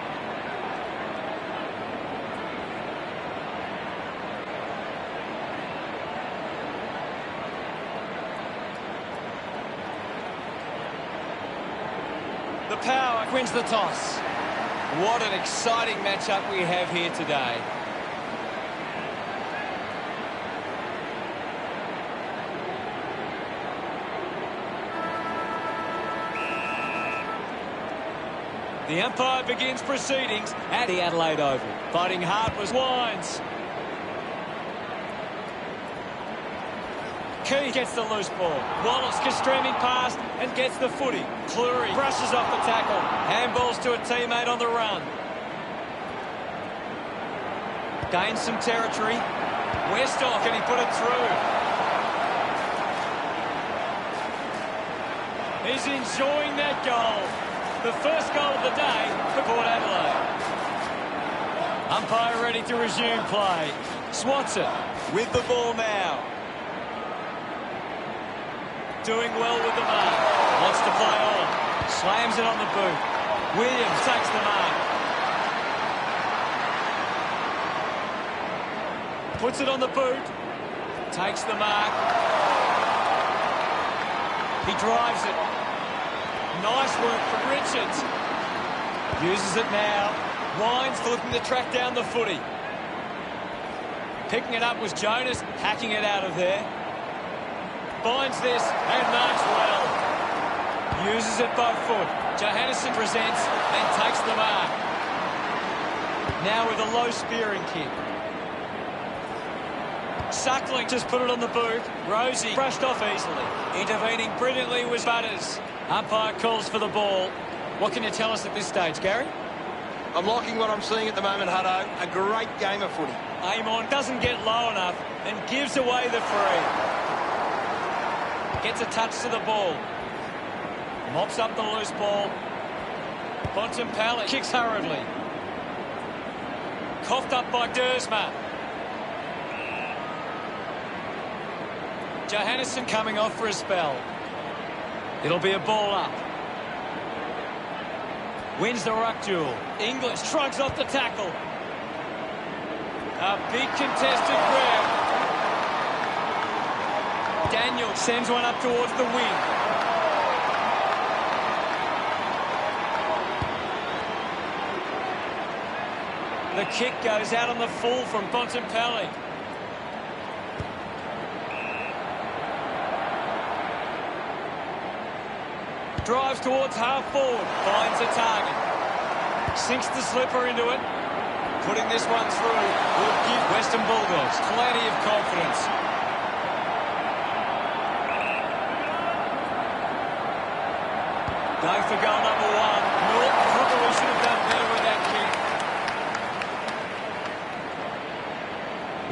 Speaker 1: The power wins the toss. What an exciting matchup we have here today. The umpire begins proceedings at the Adelaide Oval. Fighting hard was Wines. Key gets the loose ball. Wallace gets streaming past and gets the footy. Cleary brushes off the tackle. Handballs to a teammate on the run. Gains some territory. Westhoff, can he put it through? He's enjoying that goal. The first goal of the day for Port Adelaide. Umpire ready to resume play. Swanson with the ball now. Doing well with the mark. Wants to play on. Slams it on the boot. Williams takes the mark. Puts it on the boot. Takes the mark. He drives it. Nice work from Richards. Uses it now. Wines looking to track down the footy. Picking it up was Jonas, hacking it out of there. Finds this and marks well. Uses it by foot. Johannesson presents and takes the mark. Now with a low spearing kick. Suckling just put it on the boot. Rosie brushed off easily. Intervening brilliantly was Butters. Umpire calls for the ball. What can you tell us at this stage, Gary?
Speaker 2: I'm liking what I'm seeing at the moment, Hutto. A great game of footy.
Speaker 1: Amon doesn't get low enough and gives away the free. Gets a touch to the ball. Mops up the loose ball. Bontempelli kicks hurriedly. Coughed up by Dersma. Johannesson coming off for a spell. It'll be a ball up. Wins the ruck duel. English shrugs off the tackle. A big contested grab. Daniel sends one up towards the wing. The kick goes out on the full from Bontempelli. Drives towards half forward. Finds a target. Sinks the slipper into it. Putting this one through will give Western Bulldogs plenty of confidence. Going for goal number one. Norton probably should have done better with that kick.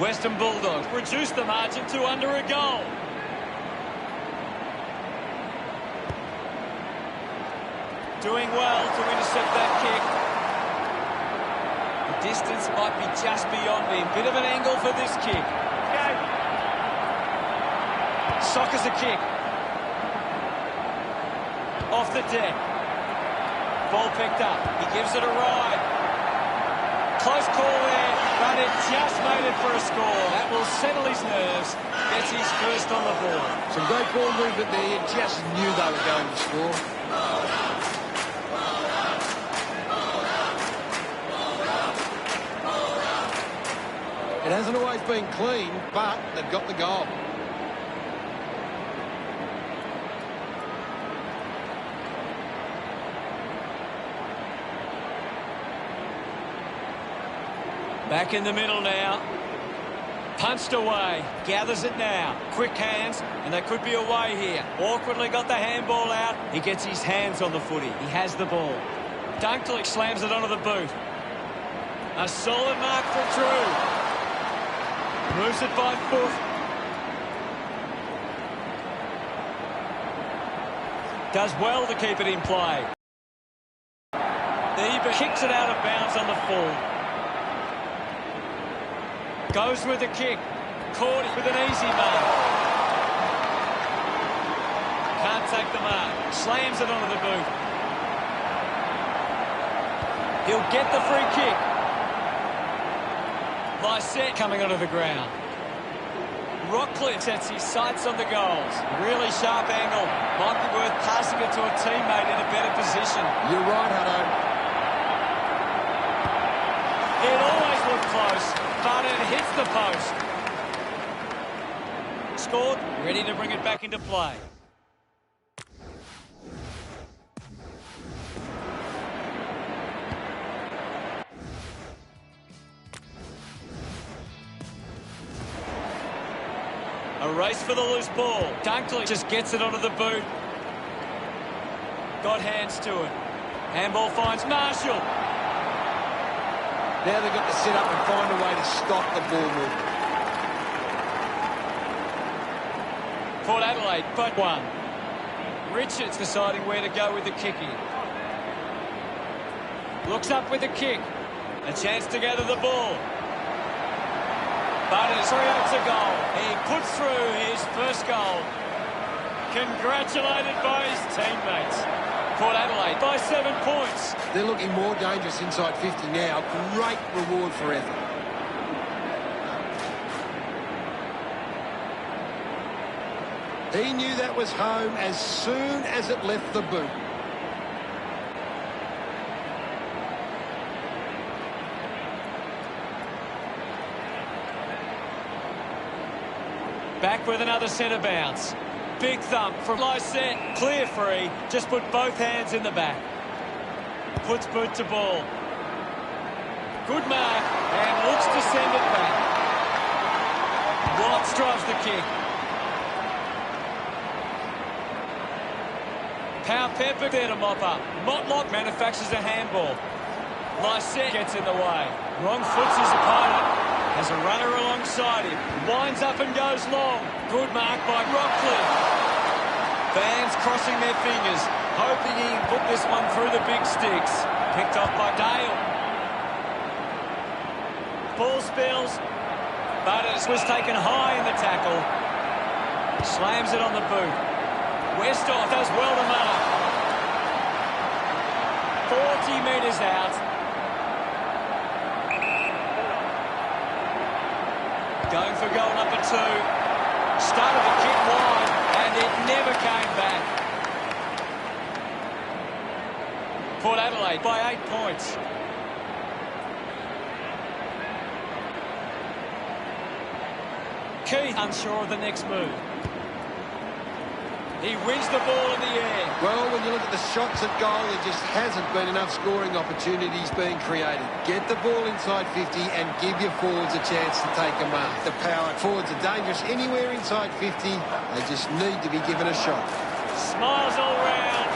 Speaker 1: Western Bulldogs reduce the margin to under a goal. Doing well to intercept that kick. The distance might be just beyond him. Bit of an angle for this kick. Sockers a kick. Off the deck. Ball picked up. He gives it a ride. Close call there, but it just made it for a score. That will settle his nerves. Gets his first on the board.
Speaker 2: Some great ball movement there. You just knew they were going to score. It hasn't always been clean, but they've got the goal.
Speaker 1: Back in the middle now. Punched away. Gathers it now. Quick hands, and they could be away here. Awkwardly got the handball out. He gets his hands on the footy. He has the ball. Dunkley slams it onto the boot. A solid mark for Drew. Moves it by foot. Does well to keep it in play. Eber kicks it out of bounds on the full. Goes with the kick. Caught with an easy mark. Can't take the mark. Slams it onto the boot. He'll get the free kick. Lysette coming onto the ground. Rockcliffe sets his sights on the goals. Really sharp angle. Might be worth passing it to a teammate in a better position.
Speaker 2: You're right, Hutto.
Speaker 1: It always looked close, but it hits the post. Scored, ready to bring it back into play. A race for the loose ball. Dunkley just gets it onto the boot. Got hands to it. Handball finds Marshall.
Speaker 2: Now they've got to sit up and find a way to stop the ball movement.
Speaker 1: Port Adelaide, but one. Richards deciding where to go with the kicking. Looks up with the kick. A chance to gather the ball. But it creates a goal. He puts through his first goal. Congratulated by his teammates. Port Adelaide by 7 points.
Speaker 2: They're looking more dangerous inside 50 now. Great reward for effort. He knew that was home as soon as it left the boot.
Speaker 1: Back with another centre bounce. Big thump from Lysette. Clear free. Just put both hands in the back. Puts boot to ball. Good mark. And looks to send it back. Watts drives the kick. Power Pepper there to mop up. Motlock manufactures a handball. Lysette gets in the way. Wrong foots his opponent. Has a runner alongside him. Winds up and goes long. Good mark by Rockcliffe. Fans crossing their fingers, hoping he can put this one through the big sticks. Picked off by Dale. Ball spills, but it was taken high in the tackle. Slams it on the boot. Westhoff does well to mark. 40 metres out. Going for goal number 2. Started the kick wide, and it never came back. Port Adelaide by 8 points. Keith unsure of the next move. He wins the ball in the air.
Speaker 2: Well, when you look at the shots at goal, there just hasn't been enough scoring opportunities being created. Get the ball inside 50 and give your forwards a chance to take a mark. The power forwards are dangerous anywhere inside 50. They just need to be given a shot.
Speaker 1: Smiles all round.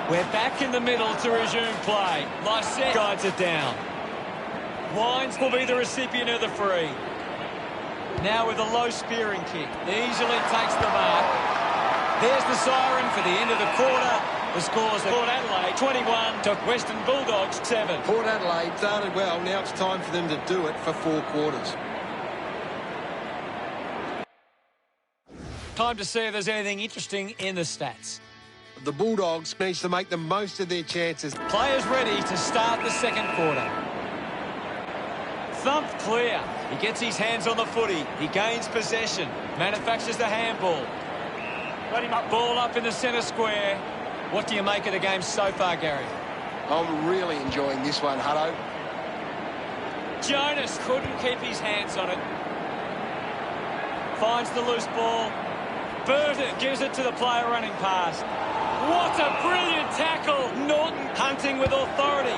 Speaker 1: We're back in the middle to resume play. Lysette guides it down. Wines will be the recipient of the free. Now with a low spearing kick. Easily takes the mark. There's the siren for the end of the quarter. The scores at Port Adelaide 21 to Western Bulldogs 7.
Speaker 2: Port Adelaide started well. Now it's time for them to do it for 4 quarters.
Speaker 1: Time to see if there's anything interesting in the stats.
Speaker 2: The Bulldogs managed to make the most of their chances.
Speaker 1: Players ready to start the second quarter. Thump clear. He gets his hands on the footy. He gains possession. Manufactures the handball. Let him up. Ball up in the centre square. What do you make of the game so far, Gary?
Speaker 3: I'm really enjoying this one, Hutto.
Speaker 1: Jonas couldn't keep his hands on it. Finds the loose ball. Burton gives it to the player running past. What a brilliant tackle. Norton hunting with authority.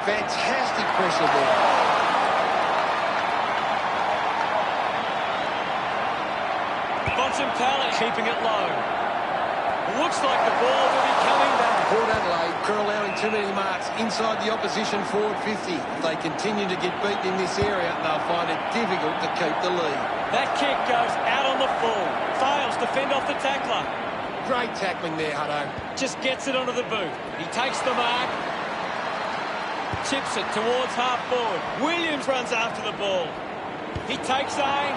Speaker 2: Fantastic pressure there.
Speaker 1: Bontempelli keeping it low. Looks like the ball will be coming back.
Speaker 2: Port Adelaide are allowing too many marks inside the opposition forward 50. If they continue to get beaten in this area, they'll find it difficult to keep the lead.
Speaker 1: That kick goes out on the full. Fails to fend off the tackler.
Speaker 2: Great tackling there, Hutto.
Speaker 1: Just gets it onto the boot. He takes the mark. Chips it towards half forward. Williams runs after the ball. He takes aim.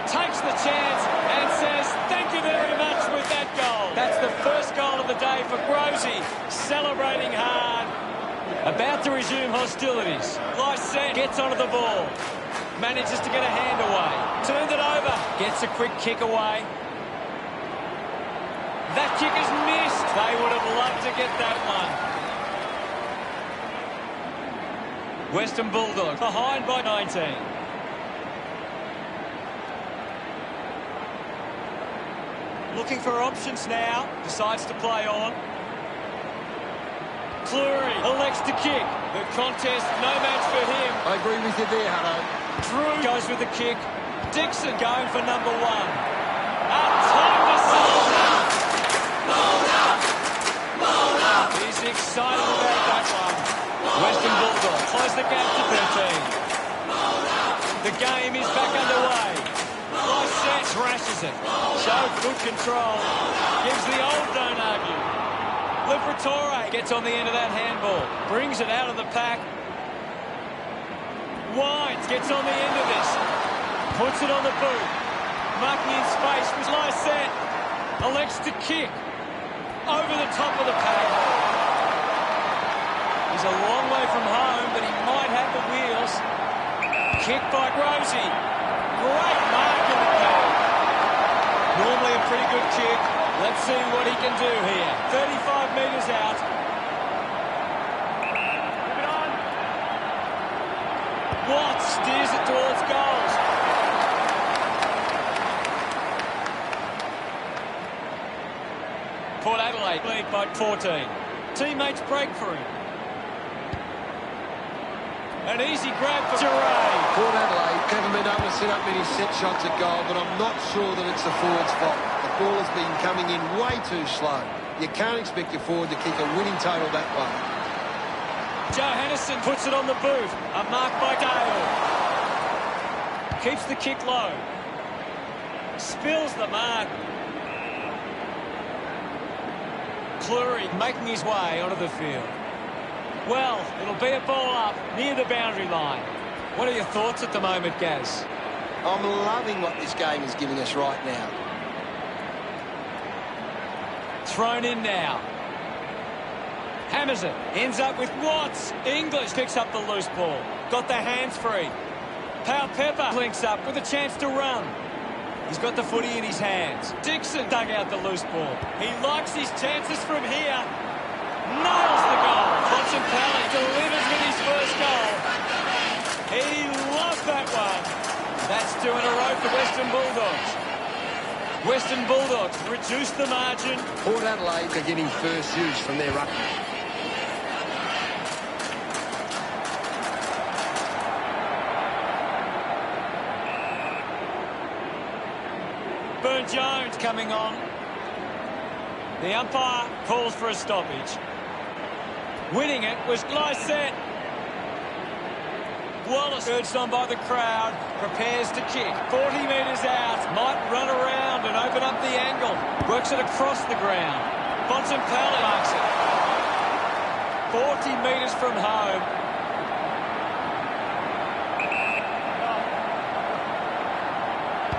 Speaker 1: Takes the chance and says, thank you very much with that goal. That's the first goal of the day for Grosey. Celebrating hard. About to resume hostilities. Lysette gets onto the ball. Manages to get a hand away. Turned it over. Gets a quick kick away. That kick is missed. They would have loved to get that one. Western Bulldogs behind by 19. Looking for options now. Decides to play on. Cleary elects to kick. The contest, no match for him.
Speaker 2: I agree with you there, Hutto.
Speaker 1: Drew goes with the kick. Dixon going for number one. Time to Mona! He's excited about that one. Western Bulldogs close the gap to 13. The game is back underway. Lysette thrashes it. Showed good control. Gives the old don't argue. Liberatore gets on the end of that handball. Brings it out of the pack. Wines gets on the end of this. Puts it on the boot. Marking in space with Lysette. Elects to kick. Over the top of the pack. He's a long way from home, but he might have the wheels. Kick by Grosey. Great mark in the pack. Normally a pretty good kick. Let's see what he can do here. 35 metres out. Move it on. Watt steers it towards goals. Port Adelaide lead by 14. Teammates break for him. An easy grab for Duray.
Speaker 2: Port Adelaide haven't been able to set up many set shots at goal, but I'm not sure that it's the forward's fault. The ball has been coming in way too slow. You can't expect your forward to kick a winning total that way.
Speaker 1: Johannisen puts it on the boot. A mark by Dale. Keeps the kick low. Spills the mark. Cleary making his way onto the field. Well, it'll be a ball up near the boundary line. What are your thoughts at the moment, Gaz?
Speaker 3: I'm loving what this game is giving us right now.
Speaker 1: Thrown in now. Hammers it. Ends up with Watts. English picks up the loose ball. Got the hands free. Powell Pepper links up with a chance to run. He's got the footy in his hands. Dixon dug out the loose ball. He likes his chances from here. Nails the goal. Bontempelli delivers with his first goal. He loved that one. That's 2 in a row for Western Bulldogs. Western Bulldogs reduce the margin.
Speaker 2: Port Adelaide are getting first use from their ruck.
Speaker 1: Burn-Jones coming on. The umpire calls for a stoppage. Winning it was Lysette. Wallace, urged on by the crowd, prepares to kick. 40 metres out, might run around and open up the angle. Works it across the ground. Bontempelli marks it. 40 metres from home.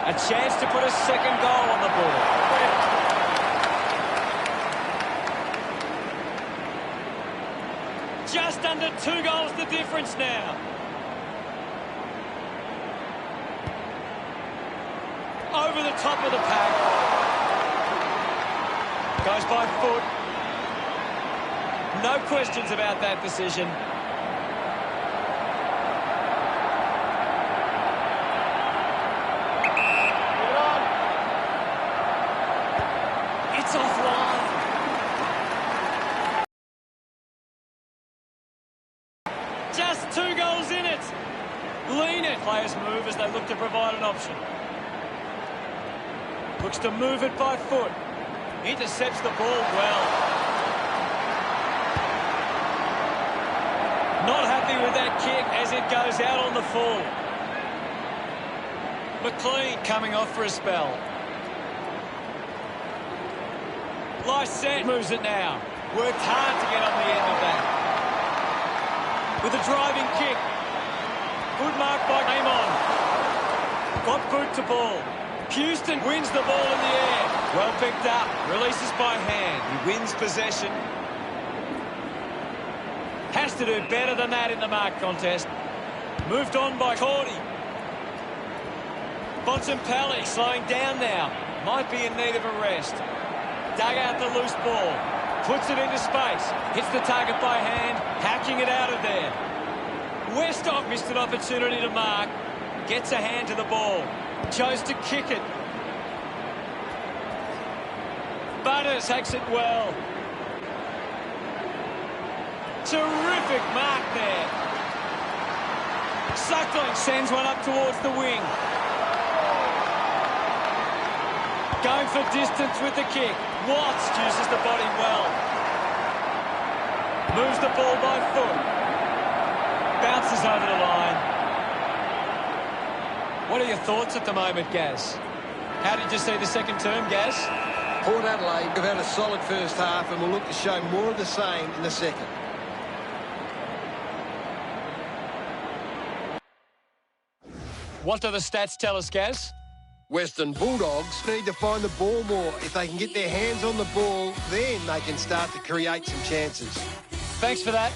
Speaker 1: A chance to put a second goal on the board. Just under 2 goals the difference now. Over the top of the pack. Goes by foot. No questions about that decision. Clean it. Players move as they look to provide an option. Looks to move it by foot. Intercepts the ball well. Not happy with that kick as it goes out on the full. McLean coming off for a spell. Lysette moves it now. Worked hard to get on the end of that. With a driving kick. Good mark by Amon. Got boot to ball. Houston wins the ball in the air. Well picked up. Releases by hand. He wins possession. Has to do better than that in the mark contest. Moved on by Cordy. Bontempelli slowing down now. Might be in need of a rest. Dug out the loose ball. Puts it into space. Hits the target by hand. Hacking it out of there. Westhoff missed an opportunity to mark. Gets a hand to the ball. Chose to kick it. Butters hacks it well. Terrific mark there. Suckling sends one up towards the wing. Going for distance with the kick. Watts uses the body well. Moves the ball by foot. Bounces over the line. What are your thoughts at the moment, Gaz? How did you see the second term, Gaz?
Speaker 2: Port Adelaide have had a solid first half and will look to show more of the same in the second.
Speaker 1: What do the stats tell us, Gaz?
Speaker 2: Western Bulldogs need to find the ball more. If they can get their hands on the ball, then they can start to create some chances.
Speaker 1: Thanks for that.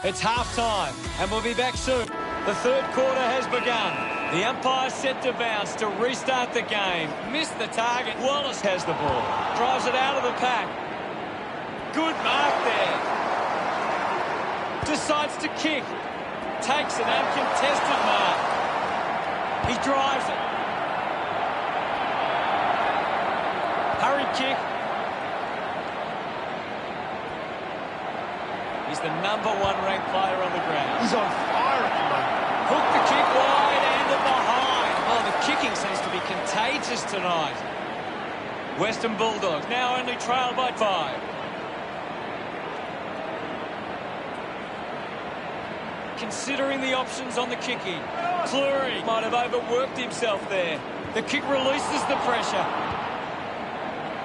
Speaker 1: It's half-time, and we'll be back soon. The third quarter has begun. The umpire set to bounce to restart the game. Missed the target. Wallace has the ball. Drives it out of the pack. Good mark there. Decides to kick. Takes an uncontested mark. He drives it. Hurry kick. He's the #1 ranked player on the ground.
Speaker 2: He's on fire at the moment.
Speaker 1: Hook the kick wide and the behind. Oh, the kicking seems to be contagious tonight. Western Bulldogs now only trailed by 5. Considering the options on the kicking. Cleary might have overworked himself there. The kick releases the pressure.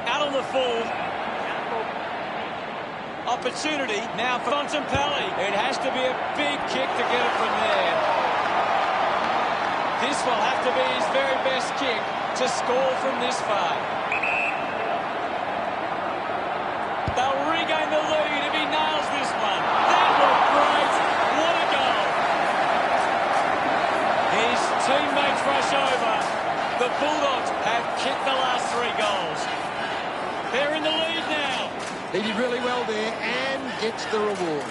Speaker 1: Out on the full. Opportunity now for Bontempelli. It has to be a big kick to get it from there. This will have to be his very best kick to score from this far. They'll regain the lead if he nails this one. That looked great. What a goal. His teammates rush over. The Bulldogs have kicked the last 3 goals. They're in the lead now.
Speaker 2: He did really well there and gets the reward.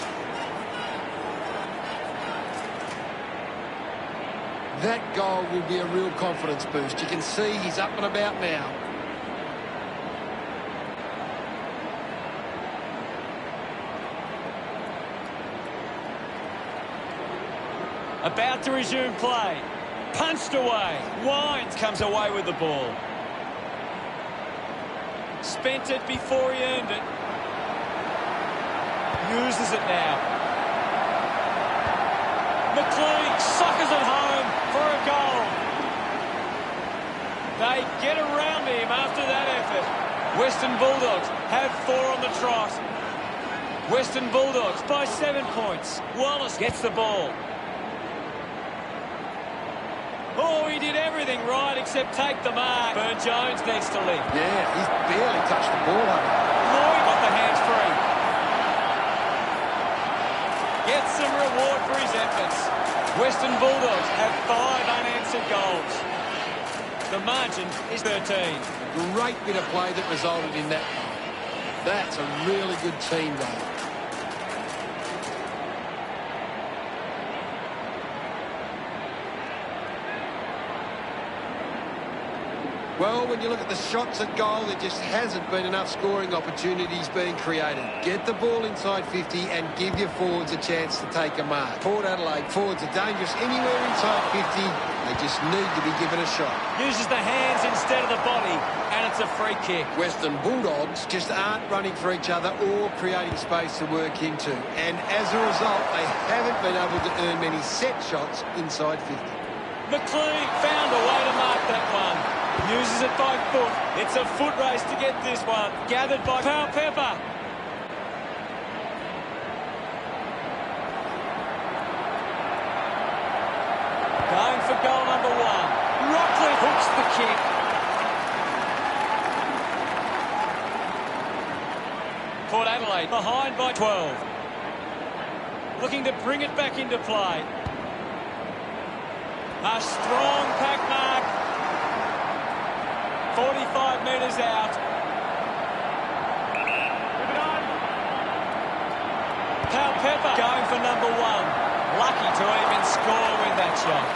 Speaker 2: That goal will be a real confidence boost. You can see he's up and about now.
Speaker 1: About to resume play. Punched away. Wines comes away with the ball. Spent it before he earned it. Uses it now. McLean suckers it home for a goal. They get around him after that effort. Western Bulldogs have 4 on the trot. Western Bulldogs by 7 points. Wallace gets the ball. Oh, he did everything right except take the mark. Burn-Jones needs to lift.
Speaker 2: Yeah, he's barely touched the ball.
Speaker 1: Lloyd got the hands free. Gets some reward for his efforts. Western Bulldogs have 5 unanswered goals. The margin is 13.
Speaker 2: Great bit of play that resulted in that. That's a really good team goal. Well, when you look at the shots at goal, there just hasn't been enough scoring opportunities being created. Get the ball inside 50 and give your forwards a chance to take a mark. Port Adelaide forwards are dangerous anywhere inside 50. They just need to be given a shot.
Speaker 1: Uses the hands instead of the body, and it's a free kick.
Speaker 2: Western Bulldogs just aren't running for each other or creating space to work into. And as a result, they haven't been able to earn many set shots inside 50.
Speaker 1: McLean found a way to mark that one. Uses it by foot. It's a foot race to get this one. Gathered by Pepper. Going for goal number 1. Rockley hooks the kick. Port Adelaide behind by 12. Looking to bring it back into play. A strong pack mark. 45 metres out. Pepper going for number 1. Lucky to even score with that shot.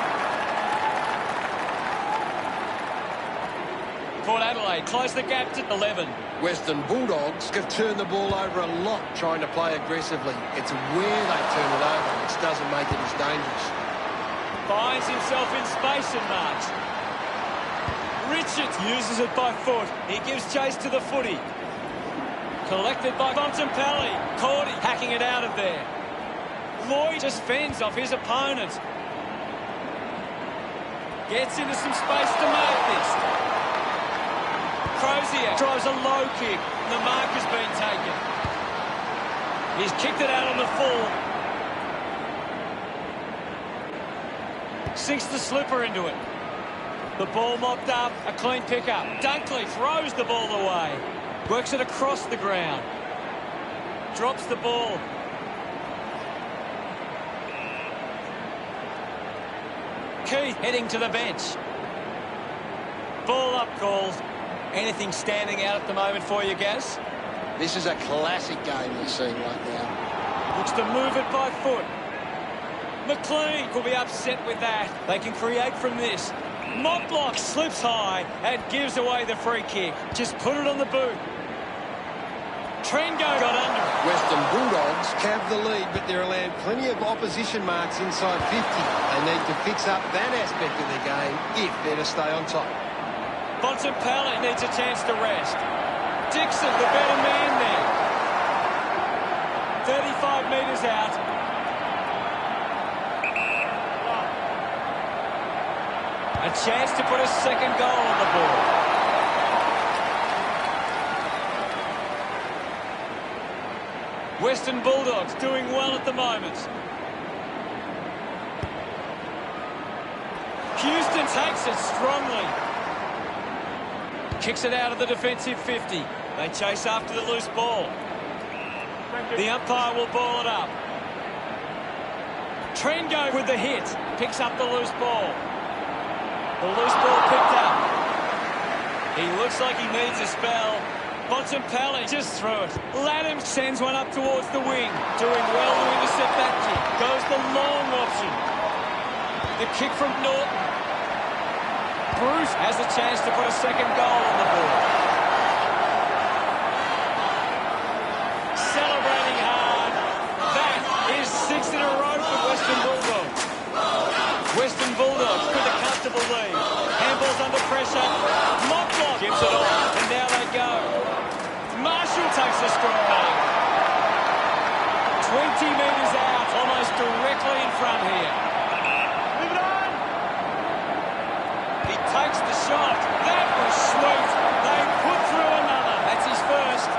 Speaker 1: Port Adelaide close the gap to 11.
Speaker 2: Western Bulldogs have turned the ball over a lot trying to play aggressively. It's where they turn it over which doesn't make it as dangerous.
Speaker 1: Finds himself in space and marks. Richards uses it by foot. He gives chase to the footy. Collected by Bontempelli. Cordy hacking it out of there. Lloyd just fends off his opponent. Gets into some space to make this. Crozier drives a low kick. The mark has been taken. He's kicked it out on the full. Sinks the slipper into it. The ball mopped up, a clean pickup. Dunkley throws the ball away. Works it across the ground. Drops the ball. Keith heading to the bench. Ball up calls. Anything standing out at the moment for you, Gaz?
Speaker 2: This is a classic game we're seeing right now.
Speaker 1: Looks to move it by foot. McLean will be upset with that. They can create from this. Montblock slips high and gives away the free kick. Just put it on the boot. Trengo got under it.
Speaker 2: Western Bulldogs have the lead, but they're allowing plenty of opposition marks inside 50. They need to fix up that aspect of their game if they're to stay on top.
Speaker 1: Bontempelli needs a chance to rest. Dixon, the better man there. 35 metres out. A chance to put a second goal on the board. Western Bulldogs doing well at the moment. Houston takes it strongly. Kicks it out of the defensive 50. They chase after the loose ball. The umpire will ball it up. Trengo with the hit. Picks up the loose ball. The loose ball picked up. He looks like he needs a spell. Bontempelli just threw it. Laddam sends one up towards the wing. Doing well to intercept that kick. Goes the long option. The kick from Norton. Bruce has a chance to put a second goal on the board. Celebrating hard. That is 6 in a row for Western Bulldogs. Western Bulldogs with a comfortable lead. Handball's under pressure. Montblock gives it off, and now they go. Marshall takes a strong mark. 20 metres out, almost directly in front here. Move it on. He takes the shot. That was sweet. They put through another. That's his first.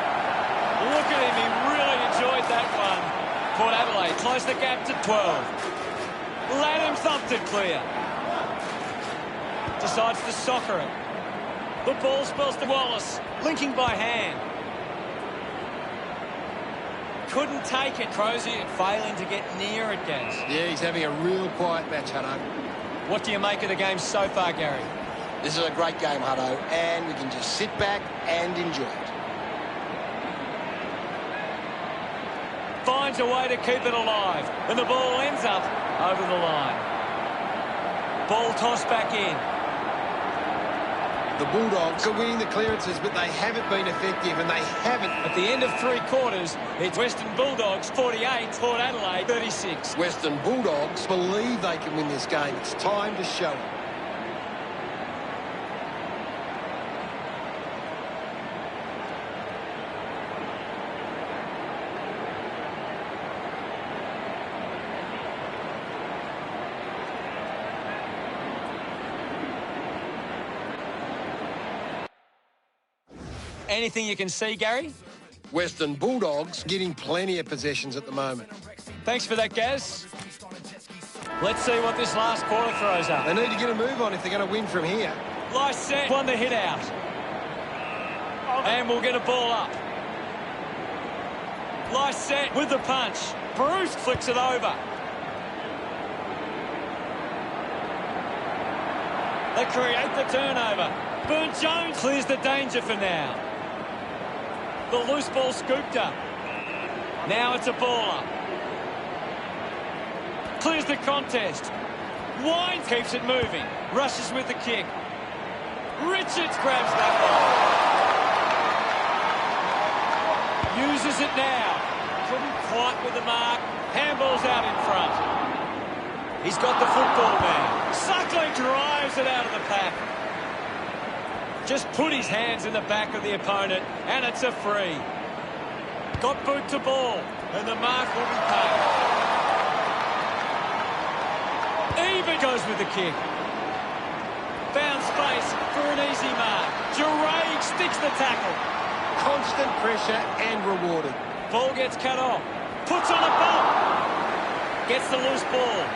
Speaker 1: Look at him. He really enjoyed that one. Port Adelaide close the gap to 12. Laddam thumped it clear. Decides to soccer it. The ball spells to Wallace. Linking by hand. Couldn't take it. Crozier failing to get near it, Gaz.
Speaker 2: Yeah, he's having a real quiet match, Hutto.
Speaker 1: What do you make of the game so far, Gary?
Speaker 3: This is a great game, Hutto, and we can just sit back and enjoy it.
Speaker 1: Finds a way to keep it alive, and the ball ends up over the line. Ball tossed back in.
Speaker 2: The Bulldogs are winning the clearances, but they haven't been effective, and they haven't.
Speaker 1: At the end of 3 quarters, it's Western Bulldogs 48, Port Adelaide 36.
Speaker 2: Western Bulldogs believe they can win this game. It's time to show it.
Speaker 1: Anything you can see, Gary?
Speaker 2: Western Bulldogs getting plenty of possessions at the moment.
Speaker 1: Thanks for that, Gaz. Let's see what this last quarter throws up.
Speaker 2: They need to get a move on if they're going to win from here.
Speaker 1: Lysette won the hit out. And we'll get a ball up. Lysette with the punch. Bruce flicks it over. They create the turnover. Burne-Jones clears the danger for now. The loose ball scooped up. Now it's a baller. Clears the contest. Wines keeps it moving. Rushes with the kick. Richards grabs that ball. Uses it now. Couldn't quite with the mark. Handball's out in front. He's got the football now. Suckling drives it out of the pack. Just put his hands in the back of the opponent, and it's a free. Got boot to ball, and the mark will be paid. Even goes with the kick. Found space for an easy mark. Gerard sticks the tackle.
Speaker 2: Constant pressure and rewarded.
Speaker 1: Ball gets cut off. Puts on a bump. Gets the loose ball.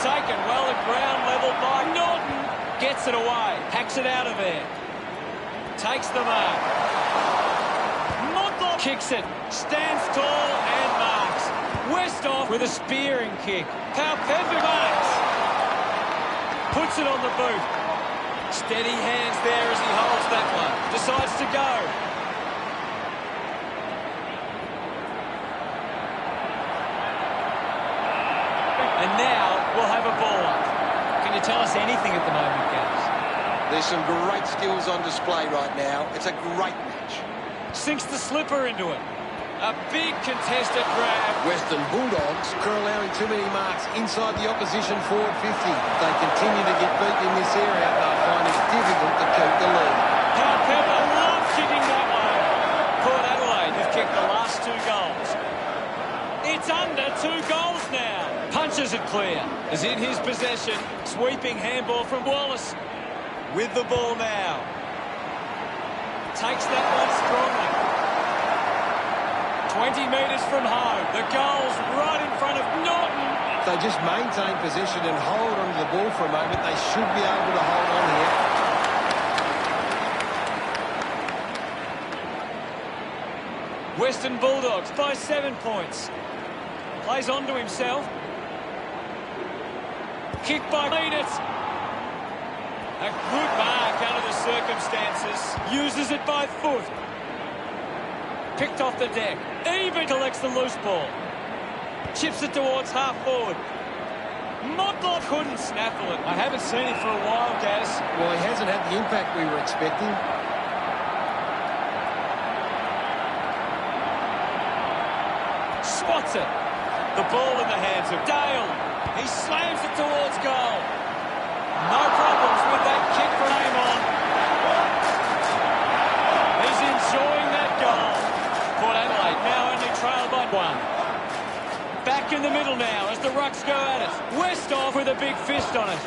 Speaker 1: Taken well at ground level by Norton. Gets it away. Hacks it out of there. Takes the mark. Motlop kicks it. Stands tall and marks. Westhoff with a spearing kick. Palpepper marks. Puts it on the boot. Steady hands there as he holds that one. Decides to go. And now we'll have a ball up. Can you tell us anything at the moment, Gaz?
Speaker 3: There's some great skills on display right now. It's a great match.
Speaker 1: Sinks the slipper into it. A big contested grab.
Speaker 2: Western Bulldogs are allowing too many marks inside the opposition forward 50. If they continue to get beaten in this area, they'll find it difficult to keep the lead.
Speaker 1: Pepper loves kicking that one. Port Adelaide have kicked the last 2 goals. It's under 2 goals now. Punches it clear. Is in his possession. Sweeping handball from Wallace. With the ball now. Takes that one strongly. 20 metres from home. The goal's right in front of Norton.
Speaker 2: If they just maintain possession and hold onto the ball for a moment, they should be able to hold on here.
Speaker 1: Western Bulldogs by 7 points. Plays on to himself. Kick by Leaditz. A good mark under the circumstances. Uses it by foot. Picked off the deck. Even collects the loose ball. Chips it towards half forward. Motlop couldn't snaffle it. I haven't seen it for a while, Gaz.
Speaker 2: Well, he hasn't had the impact we were expecting.
Speaker 1: Spots it. The ball in the hands of Dale. He slams it towards goal. No problems with that kick from Amon. He's enjoying that goal. Port Adelaide now only trail by 1. Back in the middle now as the Rucks go at it. Westhoff with a big fist on it.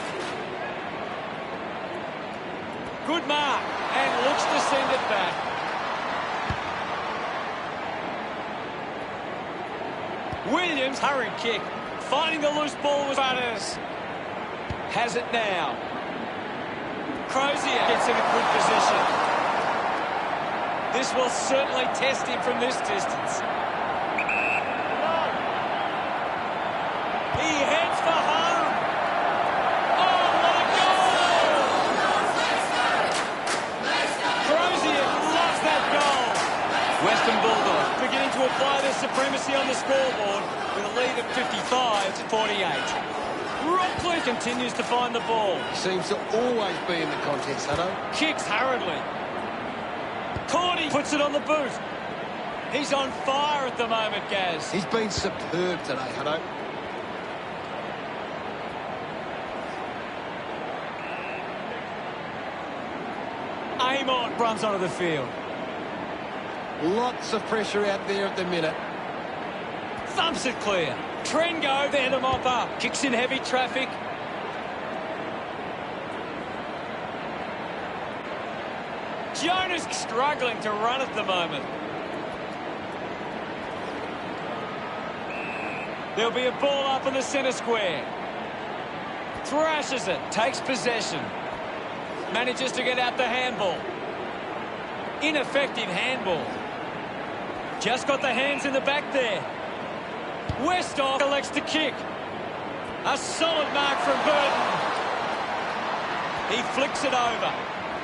Speaker 1: Good mark and looks to send it back. Williams, hurried kick. Finding the loose ball with Butters. Has it now. Crozier gets in a good position. This will certainly test him from this distance. He heads for home. Oh, what a goal! Crozier loves that goal. Western Bulldogs beginning to apply their supremacy on the scoreboard with a lead of 55-48. Rockley continues to find the ball.
Speaker 2: Seems to always be in the contest, Hutto.
Speaker 1: Kicks hurriedly. Cordy puts it on the boot. He's on fire at the moment, Gaz.
Speaker 2: He's been superb today, Hutto.
Speaker 1: Amon runs onto the field.
Speaker 2: Lots of pressure out there at the minute.
Speaker 1: Thumps it clear. Trengo there to mop up. Kicks in heavy traffic. Jonas struggling to run at the moment. There'll be a ball up in the centre square. Thrashes it. Takes possession. Manages to get out the handball. Ineffective handball. Just got the hands in the back there. Westhoff elects to kick. A solid mark from Burton. He flicks it over.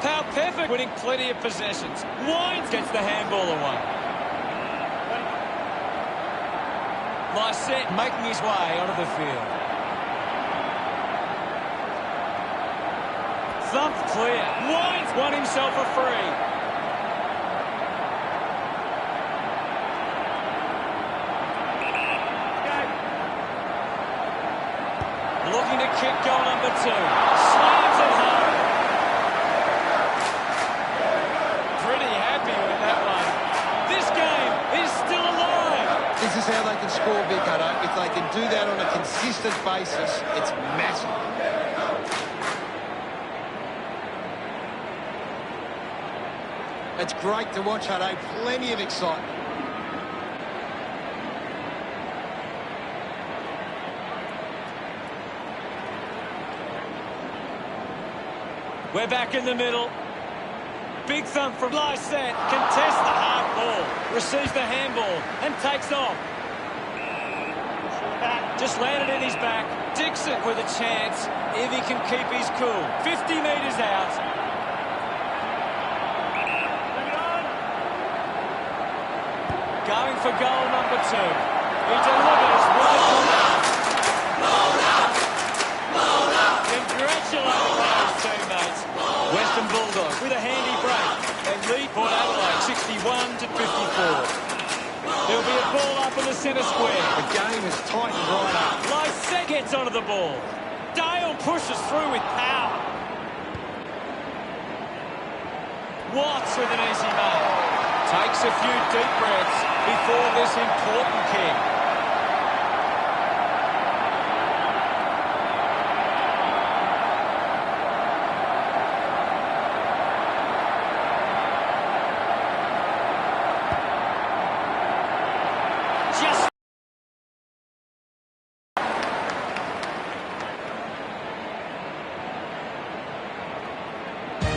Speaker 1: Powell-Pepper winning plenty of possessions. Wines gets the handball away. Lysette making his way onto the field. Thumped clear. Wines won himself a free. Looking to kick goal number 2. Slams it home. Pretty happy with that one. This game is still alive.
Speaker 2: This is how they can score big, Hutto. If they can do that on a consistent basis, it's massive. It's great to watch, Hutto. Plenty of excitement.
Speaker 1: We're back in the middle. Big thump from Lysette. Contests the hard ball. Receives the handball and takes off. Just landed in his back. Dixon with a chance if he can keep his cool. 50 metres out. Going for goal number 2. He delivers right from that. Congratulations those teammates. Western Bulldogs with a handy break. They lead Port Adelaide 61-54. There'll be a ball up in the centre square.
Speaker 2: The game is tightened right up.
Speaker 1: Lysette gets onto the ball. Dale pushes through with power. Watts with an easy mark. Takes a few deep breaths before this important kick.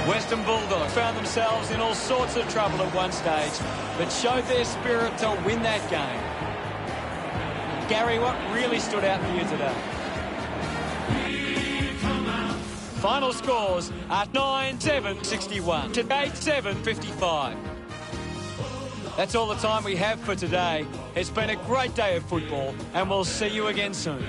Speaker 1: Western Bulldogs found themselves in all sorts of trouble at one stage, but showed their spirit to win that game. Gary, what really stood out for you today? Final scores are 9-7-61 to 8-7-55. That's all the time we have for today. It's been a great day of football, and we'll see you again soon.